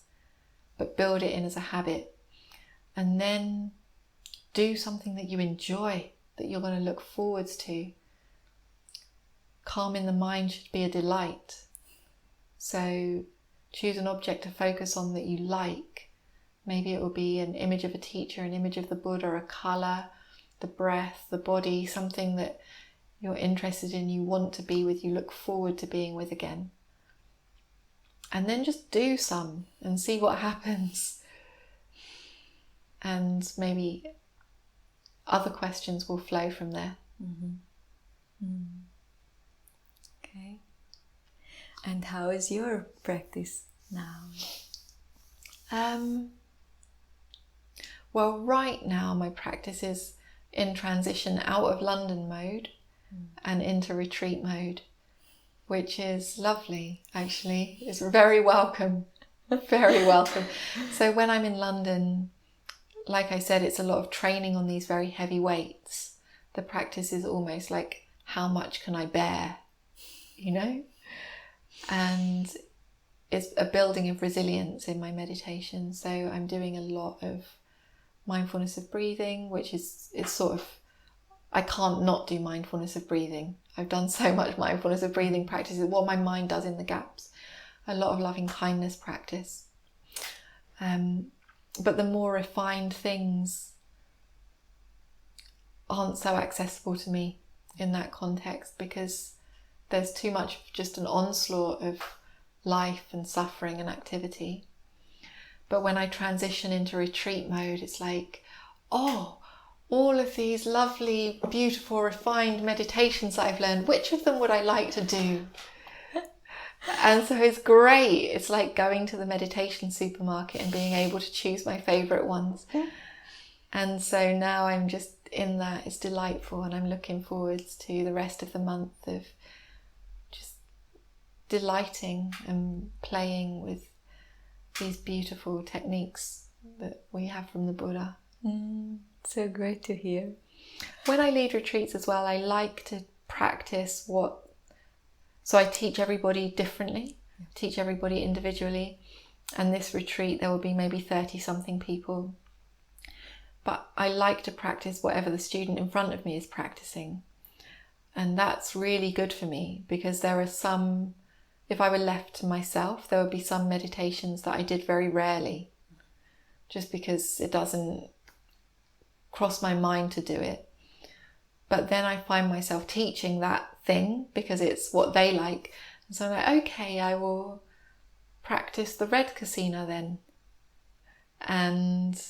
but build it in as a habit. And then do something that you enjoy, that you're going to look forwards to. Calm in the mind should be a delight. So choose an object to focus on that you like. Maybe it will be an image of a teacher, an image of the Buddha, a colour, the breath, the body, something that you're interested in, you want to be with, you look forward to being with again. And then just do some and see what happens. And maybe other questions will flow from there. Okay. And how is your practice now? Well, right now my practice is in transition out of London mode and into retreat mode, which is lovely, actually. It's very welcome, very welcome. So when I'm in London, like I said, it's a lot of training on these very heavy weights. The practice is almost like, how much can I bear, and it's a building of resilience in my meditation. So I'm doing a lot of mindfulness of breathing, which it's sort of, I can't not do mindfulness of breathing. I've done so much mindfulness of breathing practices, what my mind does in the gaps. A lot of loving kindness practice. But the more refined things aren't so accessible to me in that context, because there's too much just an onslaught of life and suffering and activity. But when I transition into retreat mode, it's like, oh, all of these lovely, beautiful, refined meditations that I've learned, which of them would I like to do? And so it's great. It's like going to the meditation supermarket and being able to choose my favourite ones. And so now I'm just in that. It's delightful, and I'm looking forwards to the rest of the month of just delighting and playing with these beautiful techniques that we have from the Buddha. So great to hear. When I lead retreats as well, I like to practice so I teach everybody differently, teach everybody individually. And this retreat, there will be maybe 30 something people. But I like to practice whatever the student in front of me is practicing. And that's really good for me, because there are some, if I were left to myself, there would be some meditations that I did very rarely, just because it doesn't cross my mind to do it. But then I find myself teaching that thing because it's what they like. And so I'm like, okay, I will practice the red kasina then. And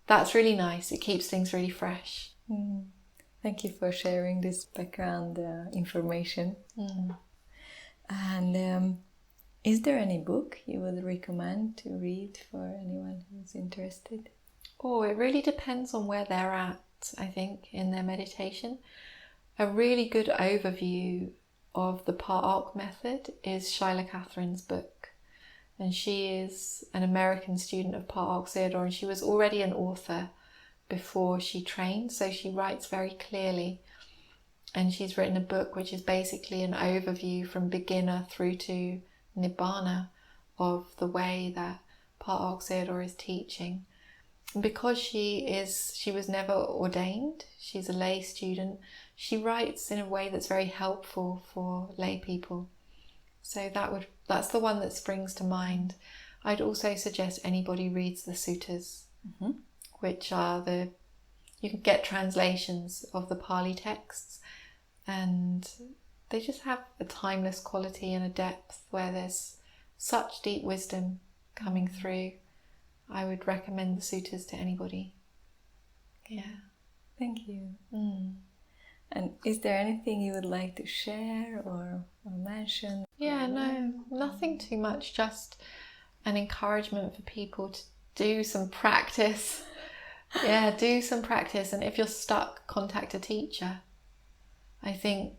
that's really nice. It keeps things really fresh. Thank you for sharing this background information. And is there any book you would recommend to read for anyone who's interested? Oh, it really depends on where they're at, I think, in their meditation. A really good overview of the Pa Auk method is Shyla Catherine's book. And she is an American student of Pa Auk Sayadaw, and she was already an author before she trained, so she writes very clearly. And she's written a book which is basically an overview from beginner through to Nibbana of the way that Pa Auk Sayadaw is teaching. And because she was never ordained, she's a lay student, she writes in a way that's very helpful for lay people. So that's the one that springs to mind. I'd also suggest anybody reads the suttas, which are you can get translations of the Pali texts, and they just have a timeless quality and a depth where there's such deep wisdom coming through. I would recommend the suttas to anybody. Yeah. Thank you. And is there anything you would like to share or mention? Yeah, no, nothing too much. Just an encouragement for people to do some practice. Yeah, do some practice. And if you're stuck, contact a teacher. I think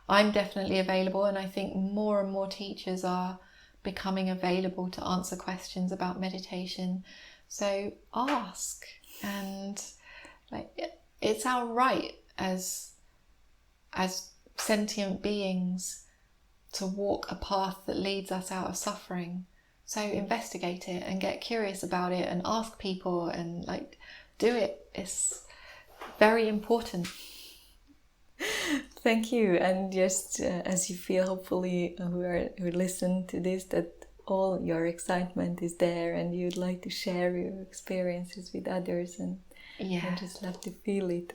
I'm definitely available, and I think more and more teachers are becoming available to answer questions about meditation. So ask, and it's our right as sentient beings to walk a path that leads us out of suffering. So investigate it and get curious about it and ask people and do it. It's very important. Thank you. And just as you feel, hopefully, who listen to this, that all your excitement is there and you'd like to share your experiences with others, and just love to feel it.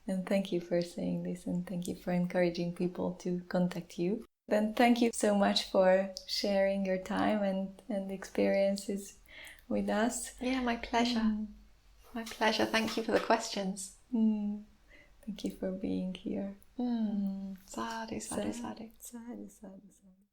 And thank you for saying this, and thank you for encouraging people to contact you. Then thank you so much for sharing your time and experiences with us. Yeah, my pleasure. My pleasure. Thank you for the questions. Thank you for being here. Sadhu, sadhu, sadhu. Sadhu, sadhu, sadhu.